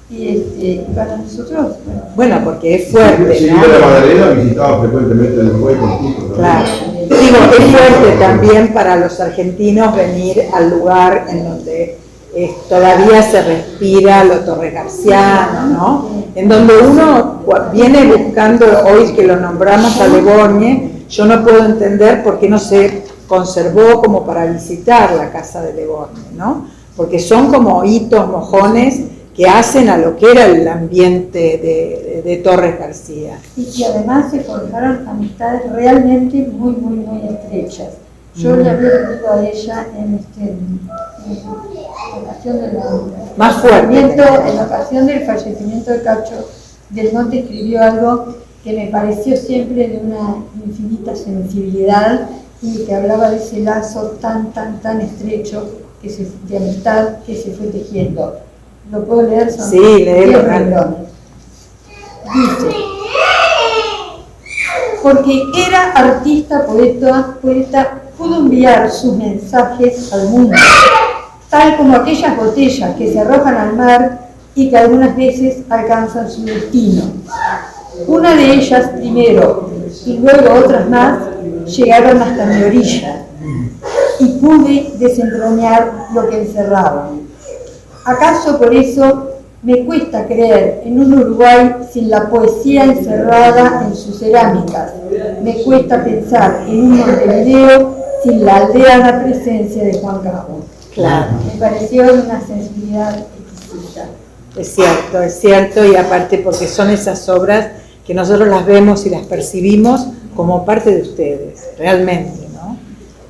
Y para nosotros, bueno, porque es fuerte, Sí, ¿no? la Magdalena visitaba frecuentemente el Uruguay con Tito, ¿no? Claro. Digo, es fuerte también para los argentinos venir al lugar en donde todavía se respira lo torregarciano, ¿no? En donde uno viene buscando, hoy que lo nombramos a Le Borgne, yo no puedo entender por qué no se conservó como para visitar la casa de Le Borgne, ¿no? Porque son como hitos, mojones que hacen a lo que era el ambiente de Torres García. Y además se forjaron amistades realmente muy, muy, muy estrechas. Yo le había pedido a ella en ocasión de en ocasión del fallecimiento de Cacho del Monte, escribió algo que me pareció siempre de una infinita sensibilidad y que hablaba de ese lazo tan, tan, tan estrecho de amistad que se fue tejiendo. ¿Lo puedo leer? Son 10 renglones. Dice: porque era artista, poeta, pudo enviar sus mensajes al mundo, tal como aquellas botellas que se arrojan al mar y que algunas veces alcanzan su destino. Una de ellas primero y luego otras más llegaron hasta mi orilla y pude desentrañar lo que encerraban. ¿Acaso por eso Me cuesta creer en un Uruguay sin la poesía encerrada en sus cerámicas. Me cuesta pensar en un Montevideo sin la aldeana presencia de Juan Cabo. Claro. Me pareció una sensibilidad exquisita. Es cierto, y aparte porque son esas obras que nosotros las vemos y las percibimos como parte de ustedes, realmente,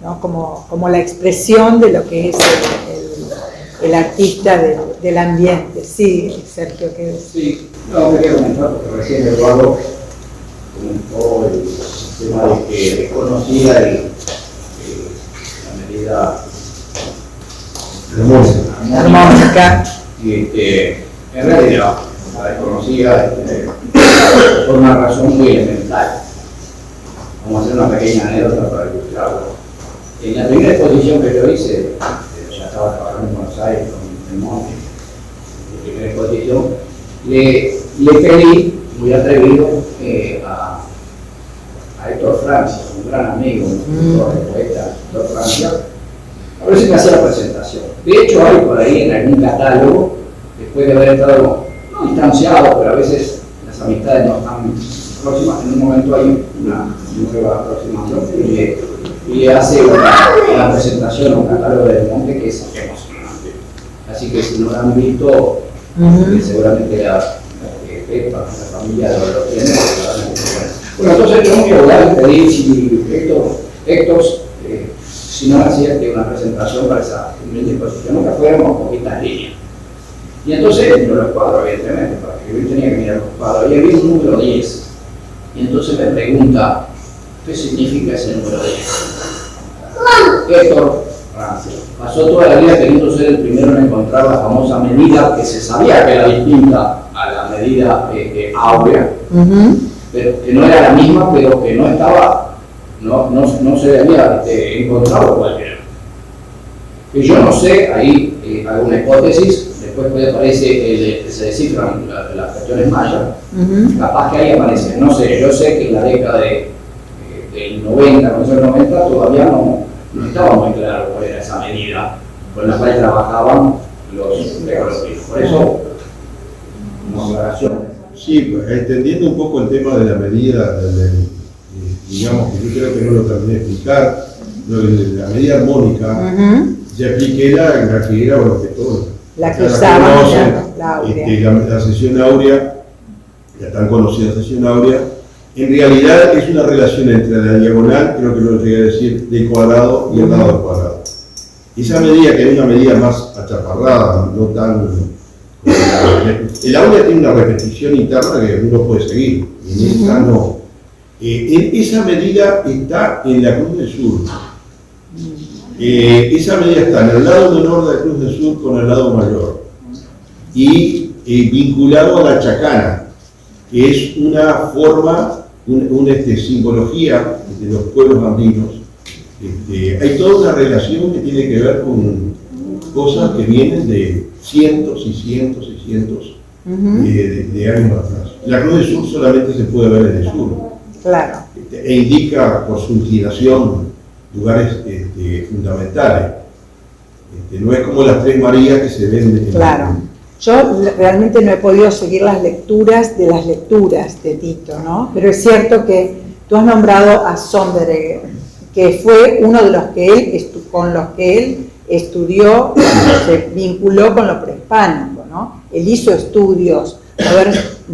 ¿no? Como la expresión de lo que es el artista del ambiente. Sí, Sergio, ¿qué decís? Sí, no, quería comentar porque recién Eduardo comentó el tema de que desconocía la medida Armónica. Y en realidad la desconocía por una razón muy elemental. Vamos a hacer una pequeña anécdota para ilustrarlo. En la primera exposición que yo hice, ya estaba trabajando en Buenos Aires con el Monte, en la primera exposición, le pedí, muy atrevido, a Héctor Francia, un gran amigo, un escritor de poeta, Héctor Francia, a ver si me hacía la presentación. De hecho, hay por ahí en algún catálogo, después de haber estado no distanciado, pero a veces las amistades no están próximas, en un momento hay una nueva aproximación y le hace una presentación, un catálogo del Monte que es emocionante. Así que si no lo han visto, seguramente la familia lo tiene. Bueno, entonces yo muy abogado le pedí si Héctor, si no hacía una presentación para esa humilde exposición, nunca fuéramos poquitas líneas. Y entonces yo los cuadros, evidentemente, para escribir tenía que mirar los cuadros, y había un número 10. Y entonces me pregunta, ¿qué significa ese número 10? Héctor Francia pasó toda la vida queriendo ser el primero en encontrar la famosa medida que se sabía que era distinta a la medida áurea, pero que no era la misma, pero que no estaba, no se había encontrado cualquiera. Que yo no sé, ahí hago una hipótesis, después aparece que se descifran las cuestiones mayas, capaz que ahí aparece, no sé, yo sé que en la década del 90, no sé, el 90, todavía no estaba muy claro cuál era esa medida con la cual trabajaban los recolocos. Por eso, una aclaración. Sí, entendiendo un poco el tema de la medida, digamos que yo creo que no lo terminé de explicar, la medida armónica se aplica la que era, bueno, que todos la que usaban la áurea. La sesión áurea, la tan conocida sesión áurea, en realidad es una relación entre la diagonal, creo que lo llegué a decir, del cuadrado y el lado del cuadrado. Esa medida, que es una medida más achaparrada, no tan... El áurea tiene una repetición interna que uno puede seguir, en esta no. Esa medida está en la Cruz del Sur. Esa medida está en el lado menor de la Cruz del Sur con el lado mayor. Y vinculado a la chacana, que es una forma, una simbología de los pueblos andinos. Hay toda una relación que tiene que ver con cosas que vienen de cientos y cientos y cientos de años atrás. La Cruz del Sur solamente se puede ver en el sur. Claro. E indica por su inclinación lugares fundamentales. No es como las Tres Marías que se ven en Claro. Yo realmente no he podido seguir las lecturas de Tito, ¿no? Pero es cierto que tú has nombrado a Sonderegger, que fue uno de los que con los que él estudió, se vinculó con lo prehispánico, ¿no? Él hizo estudios. A ver,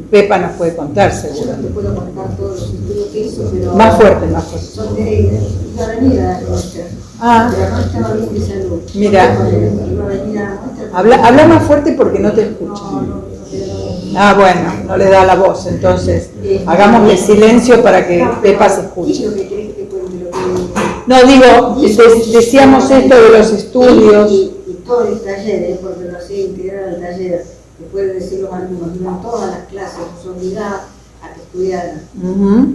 Pepa nos puede contar, seguro. Yo no te puedo contar todos los estudios que hizo, pero... Más fuerte. Son de la avenida de Rocha. De la Rocha Bien de Salud. Mira. Habla más fuerte porque no te escucho. Bueno, no le da la voz, entonces hagámosle silencio para que Pepa se escuche. No, digo, decíamos esto de los estudios. Y todos los talleres, porque lo hacía integrar al taller, que puede decir los alumnos, no todas las clases nos obligaban a que estudiaran.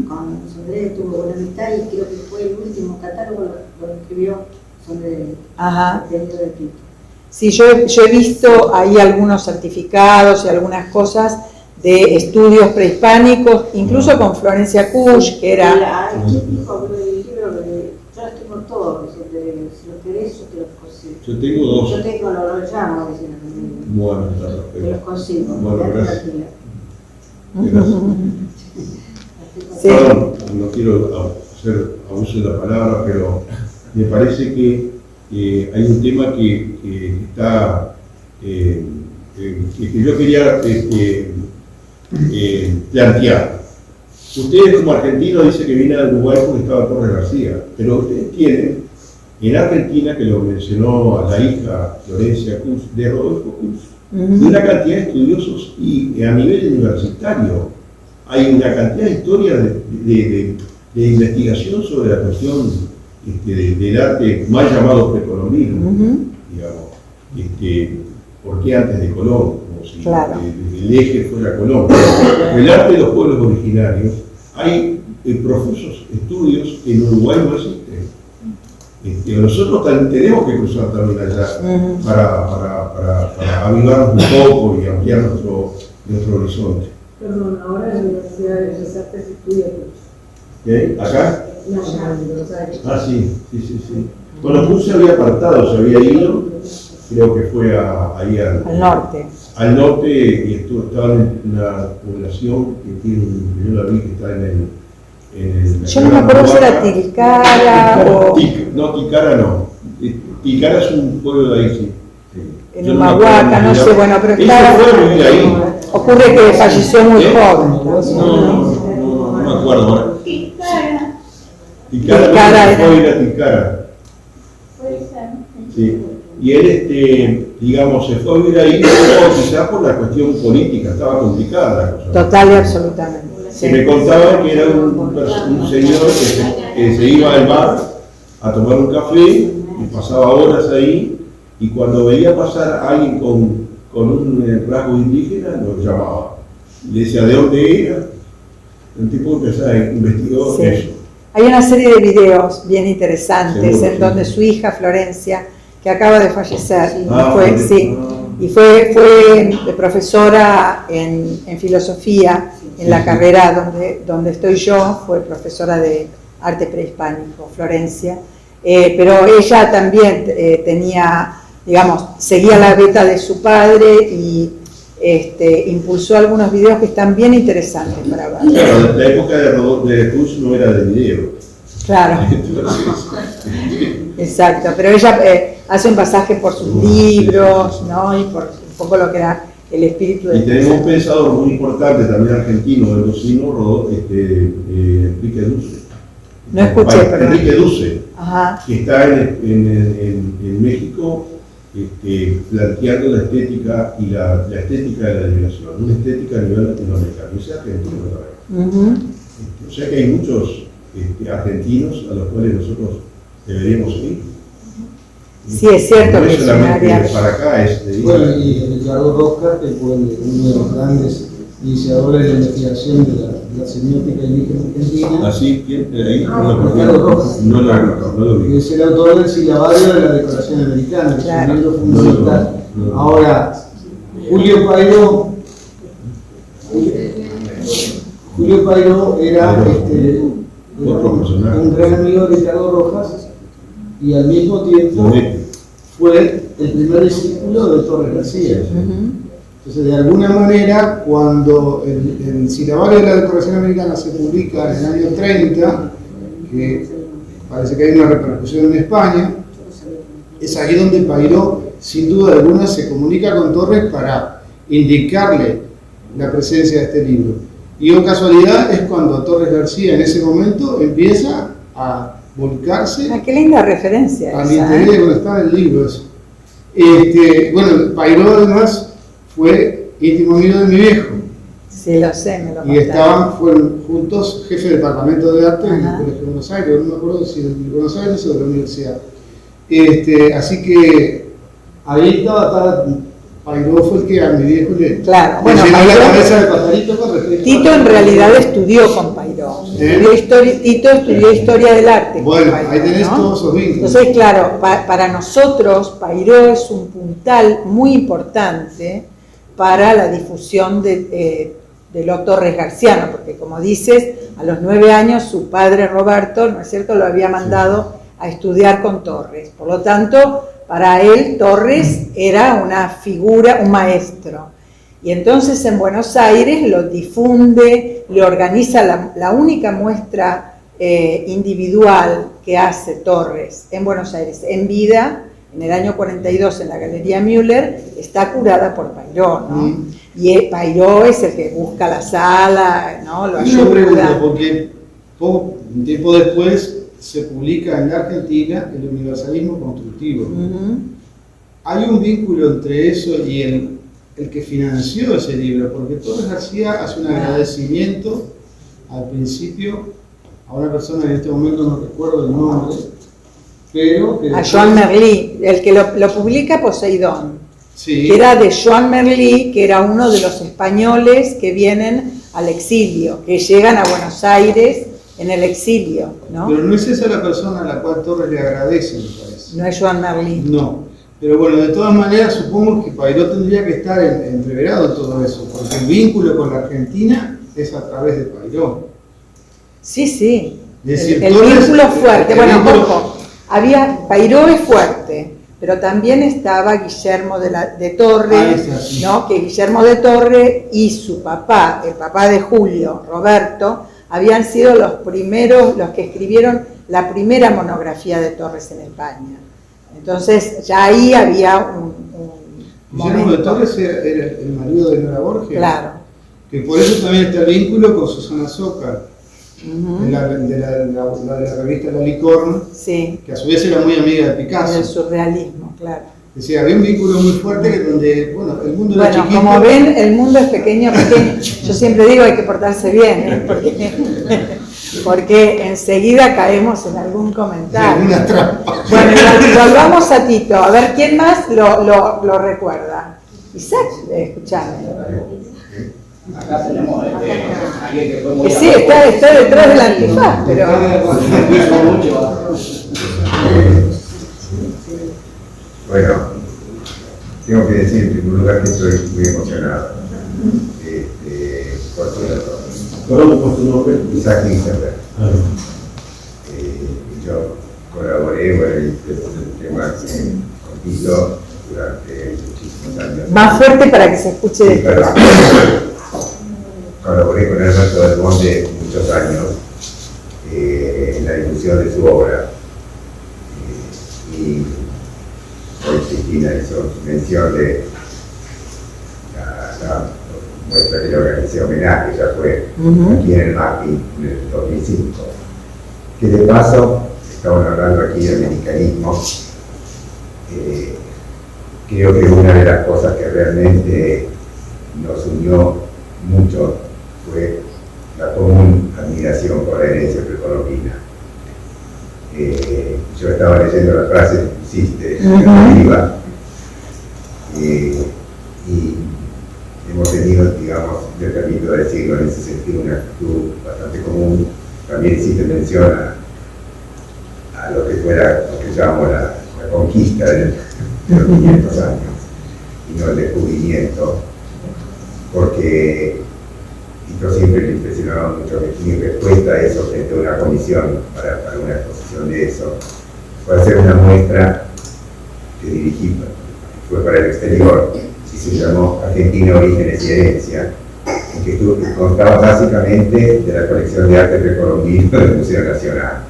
Con Sonderegger tuvo buena amistad y creo que fue el último catálogo lo escribió Sonderegger. De Tito. Sí, yo he visto ahí algunos certificados y algunas cosas de estudios prehispánicos, incluso con Florencia Kusch, que era... ¿Quién dijo el libro? Yo las tengo todos, si lo querés, yo te los Yo tengo dos. Yo tengo, lo llamo, Bueno, está yo perfecto. los consigo. Bueno, gracias. Tranquila. Gracias. Sí. Perdón, no quiero hacer abuso de la palabra, pero me parece que hay un tema que está, que yo quería plantear. Ustedes como argentinos dicen que viene a Uruguay porque estaba Torres García, pero ustedes tienen en Argentina, que lo mencionó a la hija Florencia Cus, de Rodolfo Cus, de una cantidad de estudiosos y a nivel universitario hay una cantidad de historias de investigación sobre la cuestión del arte mal llamado precolombino, digamos, ¿por qué antes de Colón? Como si Claro. el eje fuera Colón. El arte de los pueblos originarios, hay profusos estudios que en Uruguay no existen. Nosotros tenemos que cruzar también allá para avivarnos un poco y ampliar nuestro horizonte. Perdón, ahora en la Universidad de Bellas Artes estudia ¿Qué? ¿Acá? no, ya, en Buenos Aires. Ah, sí. Bueno, Cus se había apartado, se había ido, creo que fue ahí Al norte. al norte y estaba en una población que tiene, yo la vi que está en el Yo no me acuerdo si era Tilcara o Tilcara no. Tilcara es un pueblo de ahí, sí. en Yo no me Humahuaca, acuerdo, no sé, bueno, pero ella estaba. fue a vivir ahí. Ocurre que falleció muy joven. No me acuerdo ahora. Tilcara Tilcara, era. fue a ir a Tilcara. Sí. Y él, digamos, se fue a vivir ahí, quizás por la cuestión política, estaba complicada la cosa. Total y absolutamente. Y me contaban que era un señor que se iba al bar a tomar un café y pasaba horas ahí, y cuando veía pasar a alguien con un rasgo indígena, lo llamaba. Le decía de dónde era. El tipo investigó Sí. eso. Hay una serie de videos bien interesantes Seguro, en sí. donde su hija Florencia, que acaba de fallecer, Ah, fue, porque- sí, y fue profesora en filosofía en la carrera donde estoy yo, fue profesora de arte prehispánico, Florencia, pero ella también tenía, digamos, seguía la beta de su padre y impulsó algunos videos que están bien interesantes para ver. Claro, la época de Cruz no era de video. Claro. Exacto, pero ella hace un pasaje por sus libros, ¿no? Y por un poco lo que era el espíritu Y del tenemos un pensador muy importante también argentino, mendocino, Enrique Duce. No escuché, perdón. Enrique Duce, Ajá. que está en México planteando la estética y la estética de la liberación, una estética a nivel latinoamericano, y sea argentino también. Ujú. O sea que hay muchos argentinos a los cuales nosotros deberíamos seguir. Sí, es cierto No que es es un solamente área. para acá, es de Bueno, y Ricardo Roca, que fue uno de los grandes iniciadores de la investigación de la semiótica indígena argentina, así que ahí Ricardo Rojas. no lo que vi. es el autor del silabario de la decoración americana, que Claro. es un libro fundamental. No. Ahora, Julio Pairó era Otro personaje. un gran amigo de Ricardo Rojas y al mismo tiempo Donetti. fue el primer discípulo de Torres García. Ujú. Entonces, de alguna manera, cuando el silabario de la decoración americana se publica en el año 30, que parece que hay una repercusión en España, es ahí donde Pairó, sin duda alguna, se comunica con Torres para indicarle la presencia de este libro. Y o casualidad es cuando Torres García en ese momento empieza a volcarse Ah, qué linda referencia al esa, interés de donde está el libro. Eso. Bueno, Pairó además fue íntimo amigo de mi viejo Sí, lo sé, me lo y contaron. fueron juntos jefe de departamento de arte en el Ajá. Colegio de Buenos Aires, no me acuerdo si de Buenos Aires o de la universidad. Así que ahí estaba Pairó fue el que a mi viejo le Claro, bueno, llenó la Pairó- cabeza de pajarito con respecto Tito a- en realidad estudió con Pairó. Tito estudió historia del arte. con Bueno, Pairó, ahí tenés ¿no? todos esos vínculos. Entonces, claro, para nosotros Pairó es un puntal muy importante para la difusión del Torres Garciano, porque como dices, a los 9 años su padre Roberto, ¿no es cierto?, lo había mandado a estudiar con Torres. Por lo tanto, para él Torres era una figura, un maestro. Y entonces en Buenos Aires lo difunde, le organiza la única muestra individual que hace Torres en Buenos Aires en vida, en el año 42 en la Galería Müller, está curada por Pairó, ¿no? Y Pairó es el que busca la sala, ¿no? Lo Yo pregunto, ayuda. porque un tiempo después se publica en la Argentina el universalismo constructivo. Hay un vínculo entre eso y el que financió ese libro, porque Torres García hace un agradecimiento al principio a una persona, en este momento no recuerdo el nombre, pero que A Joan Merlí, el que lo publica Poseidón, sí, que era de Joan Merlí, que era uno de los españoles que vienen al exilio, que llegan a Buenos Aires en el exilio, ¿no? pero no es esa la persona a la cual Torres le agradece, me parece. No es Joan Merlí. No, pero bueno, de todas maneras supongo que Pairó tendría que estar entreverado en todo eso, porque el vínculo con la Argentina es a través de Pairó. Sí, sí. Es decir, El Torres- vínculo fuerte. el Bueno, vínculo- ojo, Pairó es fuerte, pero también estaba Guillermo de Torre, Ahí está, sí. ¿no? Que Guillermo de Torre y su papá, el papá de Julio, Roberto, habían sido los primeros, los que escribieron la primera monografía de Torres en España. Entonces ya ahí había un Guillermo de momento. Torres era el marido de Nora Borges. Claro. Que por eso también está el vínculo con Susana Zócar, Ujú. de la revista La Licorne, Sí, que a su vez era muy amiga de en el Picasso. surrealismo, claro. Decía, había un vínculo muy fuerte donde, bueno, el mundo era Bueno, chiquito. como ven, el mundo es pequeño, pequeño. Yo siempre digo hay que portarse bien, ¿eh? Porque enseguida caemos en algún comentario. Una trampa. Bueno, y volvamos a Tito. A ver, ¿quién más lo recuerda? Isaac, escuchame. Acá tenemos alguien que fue muy Sí, está detrás del antifaz, pero... Bueno, tengo que decir en primer lugar que estoy muy emocionado. Por tu nombre. Isaac Lichtenberg. Yo colaboré con el tema con Tito durante muchísimos años. Más fuerte para que se escuche de Sí, este perdón. lado. Colaboré con Alberto Del Monte muchos años en la difusión de su obra. Y hoy Cristina hizo mención de la muestra que le organizé homenaje, ya fue aquí en el MAPI en el 2005. Que de paso, estamos hablando aquí de americanismo, creo que una de las cosas que realmente nos unió mucho fue la común admiración por la herencia precolombina. Yo estaba leyendo la frase que pusiste arriba y hemos tenido, digamos, me permito decirlo en ese sentido, una actitud bastante común. También hiciste mención a lo que fuera, lo que llamamos la conquista de los 500 años y no el descubrimiento, porque Tito siempre me impresionaba mucho que mi respuesta a eso frente a una comisión para una exposición de eso fue hacer una muestra que dirigí, fue para el exterior y se llamó Argentina, Orígenes y Herencia, en que contaba básicamente de la colección de arte precolombino del Museo Nacional,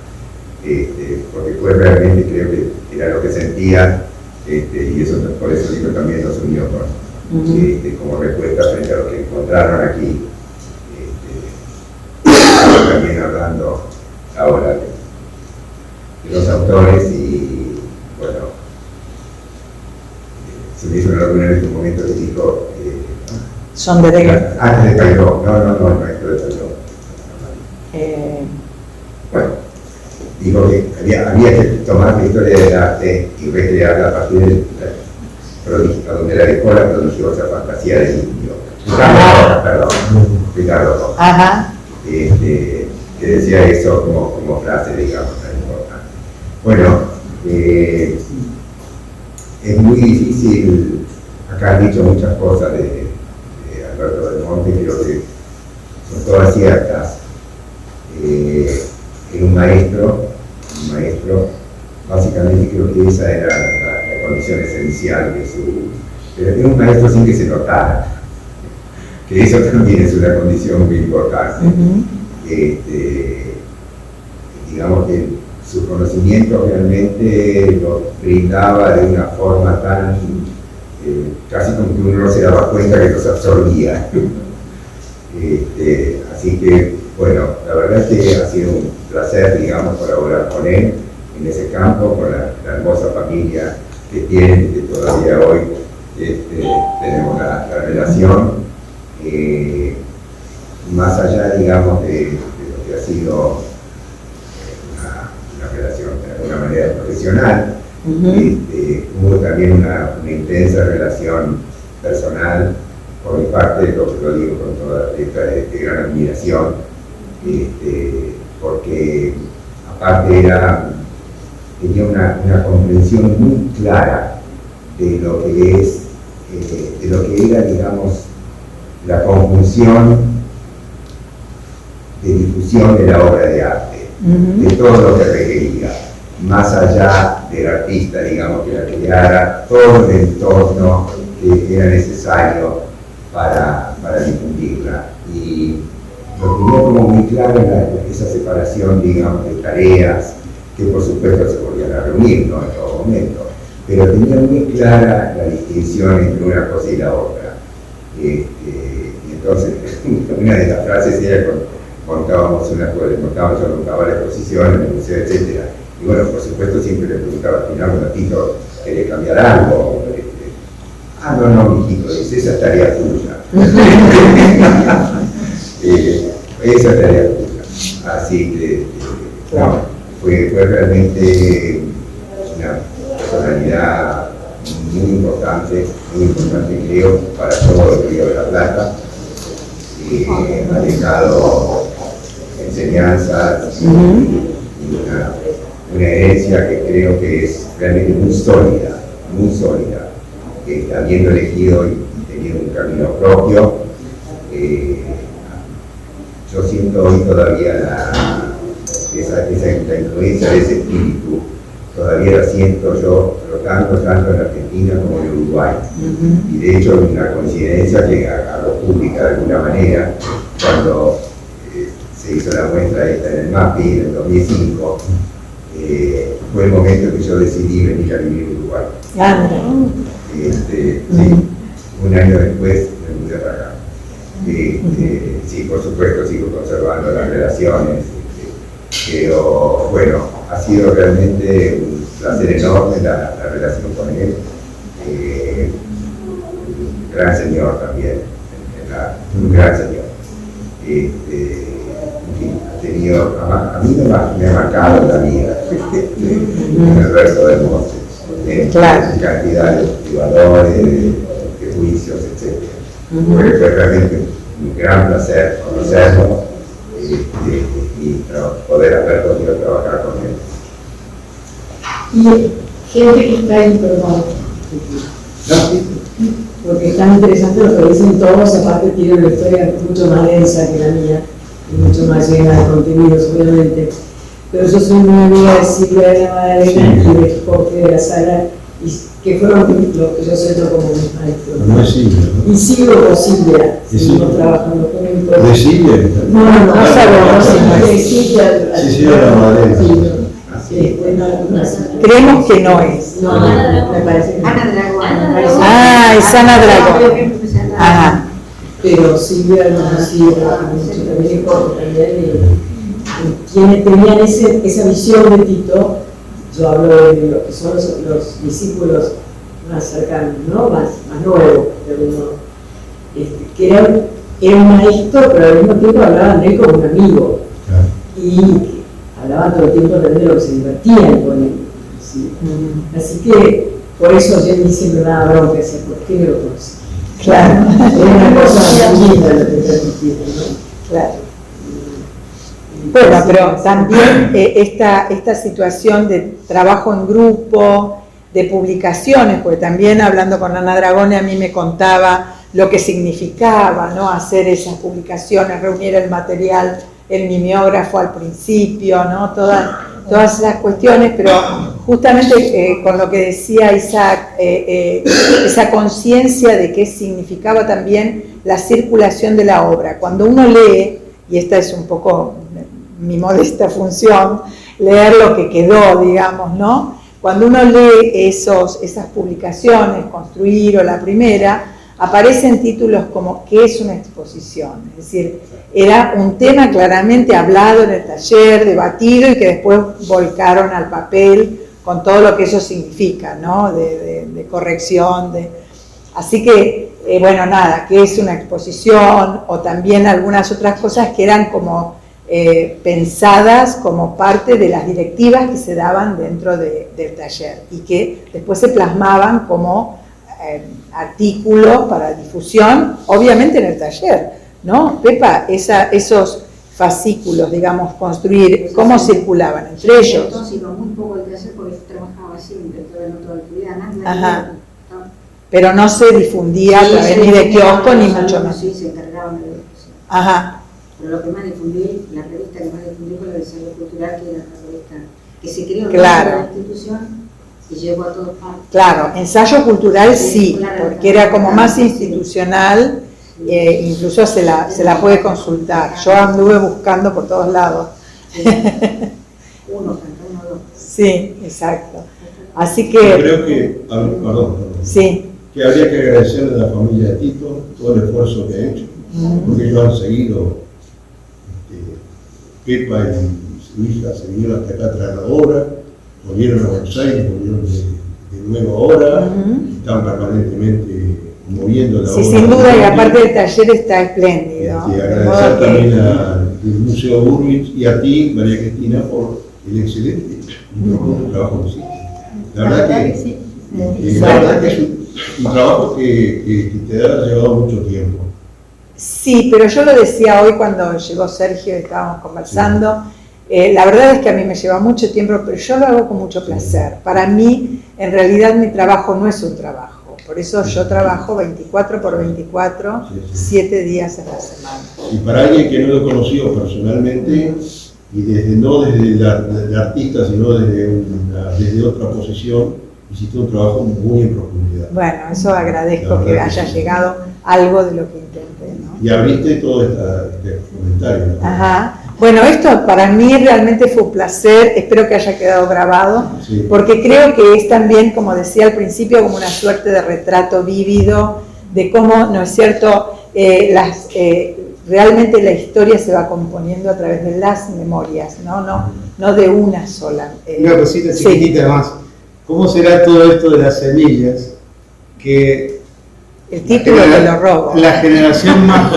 porque fue realmente, creo que era lo que sentía, y eso por eso digo también nos unió como respuesta frente a lo que encontraron aquí. También hablando ahora de los autores y bueno, se me hizo una reunión en este momento que dijo Son de Degas. antes de Pairó, no, el maestro de Pairó. Bueno, dijo que había que tomar la historia del arte y recrearla a partir de donde la dejó la prodigiosa fantasía del indio. Ricardo Rojas. Ajá. Que decía eso como frase, digamos, tan importante. Bueno, es muy difícil, acá han dicho muchas cosas de Alberto Del Monte, creo que son todas ciertas. Era un maestro, básicamente creo que esa era la condición esencial de su... Pero era un maestro sin que se notara, que eso también es una condición muy importante. Digamos que su conocimiento realmente lo brindaba de una forma tan, casi como que uno no se daba cuenta que los absorbía. Así que, bueno, la verdad es que ha sido un placer, digamos, colaborar con él en ese campo, con la hermosa familia que tiene y que todavía hoy tenemos la relación, más allá, digamos, de lo que ha sido una relación de alguna manera profesional. Hubo también una intensa relación personal por mi parte, lo digo con toda esta gran admiración, porque aparte tenía una comprensión muy clara de lo que es, de lo que era, digamos, la conjunción de difusión de la obra de arte, de todo lo que requería, más allá del artista, digamos, que la creara, todo el entorno que era necesario para difundirla. Y lo tenía como muy claro era esa separación, digamos, de tareas, que por supuesto se volvían a reunir, ¿no?, en todo momento, pero tenía muy clara la distinción entre una cosa y la otra. Y entonces, una de las frases era yo contaba la exposición en el museo, etc. Y bueno, por supuesto siempre le preguntaba al final, bueno, Tito, ¿querés cambiar algo? No, mijito, esa es tarea tuya. Esa es tarea tuya. Así que, no, fue realmente una personalidad muy importante creo, para todo el Río de la Plata. Ha dejado enseñanzas y una herencia que creo que es realmente muy sólida, que habiendo elegido y tenido un camino propio, yo siento hoy todavía la influencia de ese espíritu, todavía la siento yo, pero tanto en Argentina como en Uruguay. Y de hecho, una coincidencia que hago pública de alguna manera, cuando se hizo la muestra esta en el MAPI en el 2005, fue el momento que yo decidí venir a vivir en Uruguay. Sí, un año después me mudé para acá. Sí, por supuesto, sigo conservando las relaciones, pero bueno, ha sido realmente un placer enorme la relación con él. Un gran señor también, un gran señor. En fin, ha tenido, a mí me ha marcado la vida en el resto del mundo, en cantidad de valores, de juicios, etc. Fue realmente un gran placer conocerlo y poder haber podido trabajar con él. Y gente que está ahí, perdón, porque es tan interesante lo que dicen todos, aparte tiene una historia mucho más densa que la mía y mucho más llena de contenidos, obviamente. Pero yo soy muy amiga de Silvia de la Madalena y de Jorge de la Sala, y que fueron los que yo siento como mis maestros. No es Silvia, ¿no? Y sigo con Silvia, seguimos trabajando con él. ¿De Silvia? No sabemos, de Silvia. Sí, de la Madalena. Creemos que no es. No, me parece que Ana Dragón. Es Ana Dragón. Ajá. Pero Silvia lo conocí mucho también, Jorge también, tenían esa visión de Tito. Yo hablo de lo que son los discípulos más cercanos, ¿no? más nuevos, que era un maestro, pero al mismo tiempo hablaban de él como un amigo. Claro. Y hablaban todo el tiempo también de lo que se divertían con él. ¿Sí? Así que por eso yo siempre me daba bronca, decía, ¿por qué no lo conocí? Claro. Era una cosa muy linda lo que transmitieron, ¿no? Claro. Bueno, pero también esta situación de trabajo en grupo, de publicaciones, porque también hablando con Ana Dragone a mí me contaba lo que significaba, ¿no?, hacer esas publicaciones, reunir el material, el mimeógrafo al principio, ¿no?, todas esas cuestiones, pero justamente con lo que decía Isaac, esa conciencia de qué significaba también la circulación de la obra. Cuando uno lee, y esta es un poco mi modesta función, leer lo que quedó, digamos, ¿no? Cuando uno lee esas publicaciones, Construir o la primera, aparecen títulos como ¿qué es una exposición? Es decir, era un tema claramente hablado en el taller, debatido y que después volcaron al papel con todo lo que eso significa, ¿no? De corrección, así que, bueno, nada, ¿qué es una exposición? O también algunas otras cosas que eran como pensadas como parte de las directivas que se daban dentro del taller y que después se plasmaban como artículos para difusión, obviamente en el taller, ¿no? Pepa, esos fascículos, digamos, construir, ¿cómo circulaban entre ellos? Entonces iba muy poco al taller porque yo trabajaba siempre, en otra actividad, Ajá. Pero no se difundía a través ni de kiosco ni mucho menos. Sí, se encargaban de la difusión. Ajá. Pero lo que más difundí, la revista que más difundí fue la de Desarrollo Cultural, que era la revista que se creó en la institución y llegó a todas partes. Claro, Ensayo Cultural sí, porque era como más institucional, incluso se la puede consultar. Yo anduve buscando por todos lados. Uno, dos. Sí, exacto. Así que... Yo creo que, perdón, sí. Que habría que agradecerle a la familia de Tito todo el esfuerzo que ha hecho, porque ellos han seguido, Pepa y su hija se vinieron hasta acá a traer la obra, volvieron a Buenos Aires, volvieron de nuevo ahora, están permanentemente moviendo la obra. Sí, sin duda, y aparte del taller está espléndido. Agradecer también al Museo Burbich y a ti, María Cristina, por el excelente y profundo trabajo que hiciste. La verdad que es un trabajo que te ha llevado mucho tiempo. Sí, pero yo lo decía hoy cuando llegó Sergio y estábamos conversando. La verdad es que a mí me lleva mucho tiempo, pero yo lo hago con mucho placer. Para mí, en realidad, mi trabajo no es un trabajo. Por eso yo trabajo 24 por 24, 7 días a la semana. Y para alguien que no lo conoció personalmente, y no desde el artista, sino desde otra posición, hiciste un trabajo muy en profundidad. Bueno, eso agradezco que haya llegado algo de lo que intenté, ¿no? Y abriste todo este comentario, ¿no? Ajá. Bueno, esto para mí realmente fue un placer, espero que haya quedado grabado, sí, porque creo que es también, como decía al principio, como una suerte de retrato vívido de cómo, ¿no es cierto?, realmente la historia se va componiendo a través de las memorias, no de una sola. Una cosita chiquitita más. ¿Cómo será todo esto de las semillas? Que el título te lo robo. La generación más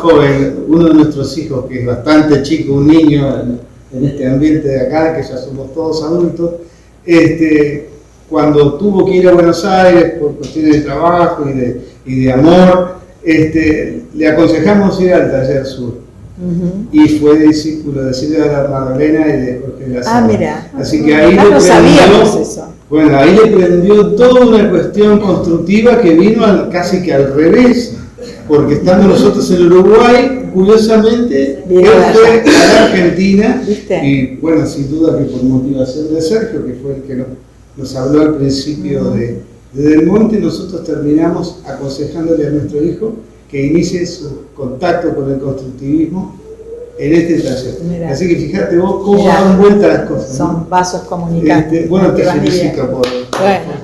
joven, uno de nuestros hijos, que es bastante chico, un niño en este ambiente de acá, que ya somos todos adultos, cuando tuvo que ir a Buenos Aires por cuestiones de trabajo y de amor, le aconsejamos ir al Taller Sur. Y fue discípulo de Silvia Magdalena y de Jorge Lazaro. Ah, mira. Así que ahí no sabíamos eso. Bueno, ahí le prendió toda una cuestión constructiva que vino casi que al revés, porque estando nosotros en Uruguay, curiosamente, él fue a la Argentina. ¿Viste? Y bueno, sin duda que por motivación de Sergio, que fue el que nos habló al principio de Del Monte, nosotros terminamos aconsejándole a nuestro hijo que inicie su contacto con el constructivismo en este taller. Mirá. Así que fíjate vos cómo dan vuelta las cosas. Son vasos comunicantes. Bueno, te felicito por todo. Gracias.